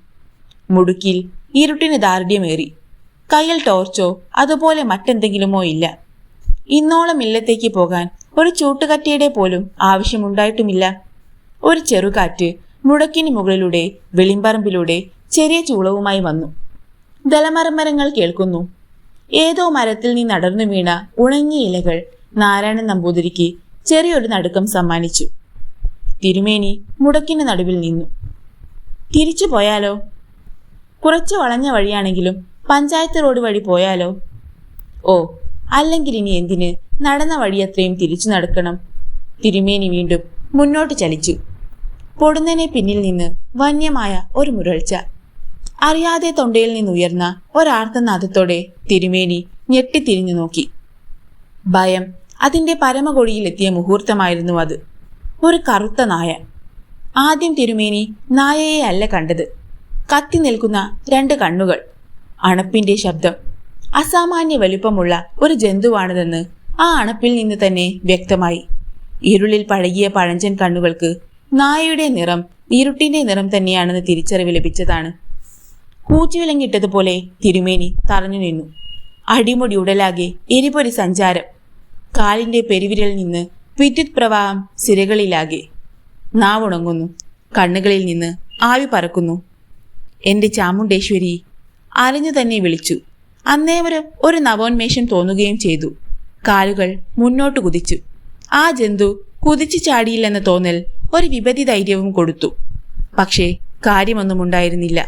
മുടുക്കിൽ ഇരുട്ടിന് ദാർഢ്യമേറി. കയ്യിൽ ടോർച്ചോ അതുപോലെ മറ്റെന്തെങ്കിലുമോ ഇല്ല. ഇന്നോളം ഇല്ലത്തേക്ക് പോകാൻ ഒരു ചൂട്ടുകറ്റയുടെ പോലും ആവശ്യമുണ്ടായിട്ടുമില്ല. ഒരു ചെറുകാറ്റ് മുടക്കിന് മുകളിലൂടെ വെളിമ്പറമ്പിലൂടെ ചെറിയ ചൂളവുമായി വന്നു. ദലമരമരങ്ങൾ കേൾക്കുന്നു. ഏതോ മരത്തിൽ നിന്ന് അടർന്നു വീണ ഉണങ്ങിയ ഇലകൾ നാരായണൻ നമ്പൂതിരിക്ക് ചെറിയൊരു നടുക്കം സമ്മാനിച്ചു. തിരുമേനി മുടക്കിന് നടുവിൽ നിന്നു. തിരിച്ചു പോയാലോ? കുറച്ച് വളഞ്ഞ വഴിയാണെങ്കിലും പഞ്ചായത്ത് റോഡ് വഴി പോയാലോ? ഓ, അല്ലെങ്കിൽ ഇനി എന്തിന് നടന്ന വഴിയത്രയും തിരിച്ചു നടക്കണം? തിരുമേനി വീണ്ടും മുന്നോട്ട് ചലിച്ചു. പൊടുന്നനെ പിന്നിൽ നിന്ന് വന്യമായ ഒരു മുരൾച്ച. അറിയാതെ തൊണ്ടയിൽ നിന്നുയർന്ന ഒരാർത്തനാദത്തോടെ തിരുമേനി ഞെട്ടിത്തിരിഞ്ഞു നോക്കി. ഭയം അതിന്റെ പരമകൊടിയിലെത്തിയ മുഹൂർത്തമായിരുന്നു അത്. ഒരു കറുത്ത നായ. ആദ്യം തിരുമേനി നായയെ അല്ല കണ്ടത്. കത്തി നിൽക്കുന്ന 2 കണ്ണുകൾ. അണപ്പിന്റെ ശബ്ദം. അസാമാന്യ വലുപ്പമുള്ള ഒരു ജന്തുവാണിതെന്ന് ആ അണപ്പിൽ നിന്ന് തന്നെ വ്യക്തമായി. ഇരുളിൽ പഴകിയ പഴഞ്ചൻ കണ്ണുകൾക്ക് നായയുടെ നിറം ഇരുട്ടിന്റെ നിറം തന്നെയാണെന്ന് തിരിച്ചറിവ് ലഭിച്ചതാണ്. കൂച്ചുവിലങ്ങിട്ടതുപോലെ തിരുമേനി തറഞ്ഞു നിന്നു. അടിമുടി ഉടലാകെ എരിപൊരി സഞ്ചാരം. കാലിന്റെ പെരുവിരൽ നിന്ന് വിദ്യുത് പ്രവാഹം സിരകളിലാകെ. നാവുണങ്ങുന്നു. കണ്ണുകളിൽ നിന്ന് ആവി പറക്കുന്നു. എന്റെ ചാമുണ്ടേശ്വരി. അറിഞ്ഞു തന്നെ വിളിച്ചു. അന്നേവരം ഒരു നവോന്മേഷം തോന്നുകയും ചെയ്തു. കാലുകൾ മുന്നോട്ട് കുതിച്ചു. ആ ജന്തു കുതിച്ചു ചാടിയില്ലെന്ന തോന്നൽ ഒരു വിപതി ധൈര്യവും കൊടുത്തു. പക്ഷേ കാര്യമൊന്നും ഉണ്ടായിരുന്നില്ല.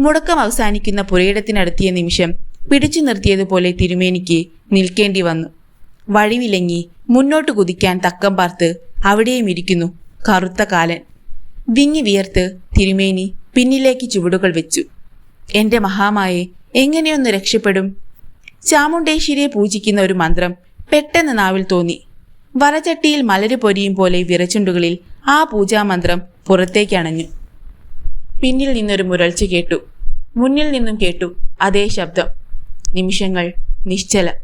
മുടക്കം അവസാനിക്കുന്ന പുരയിടത്തിനടുത്തിയ നിമിഷം പിടിച്ചു നിർത്തിയതുപോലെ തിരുമേനിക്ക് നിൽക്കേണ്ടി വന്നു. വഴിവിലങ്ങി മുന്നോട്ട് കുതിക്കാൻ തക്കം പാർത്ത് അവിടെയും ഇരിക്കുന്നു കറുത്ത കാലൻ. വിങ്ങി വിയർത്ത് തിരുമേനി പിന്നിലേക്ക് ചുവടുകൾ വെച്ചു. എന്റെ മഹാമായെ, എങ്ങനെയൊന്ന് രക്ഷപ്പെടും? ചാമുണ്ടേശ്വരിയെ പൂജിക്കുന്ന ഒരു മന്ത്രം പെട്ടെന്ന് നാവിൽ തോന്നി. വറചട്ടിയിൽ മലര് പൊരിയും പോലെ വിറച്ചുണ്ടുകളിൽ ആ പൂജാമന്ത്രം പുറത്തേക്കണഞ്ഞു. പിന്നിൽ നിന്നൊരു മുരൾച്ച കേട്ടു. മുന്നിൽ നിന്നും കേട്ടു അതേ ശബ്ദം. നിമിഷങ്ങൾ നിശ്ചലം.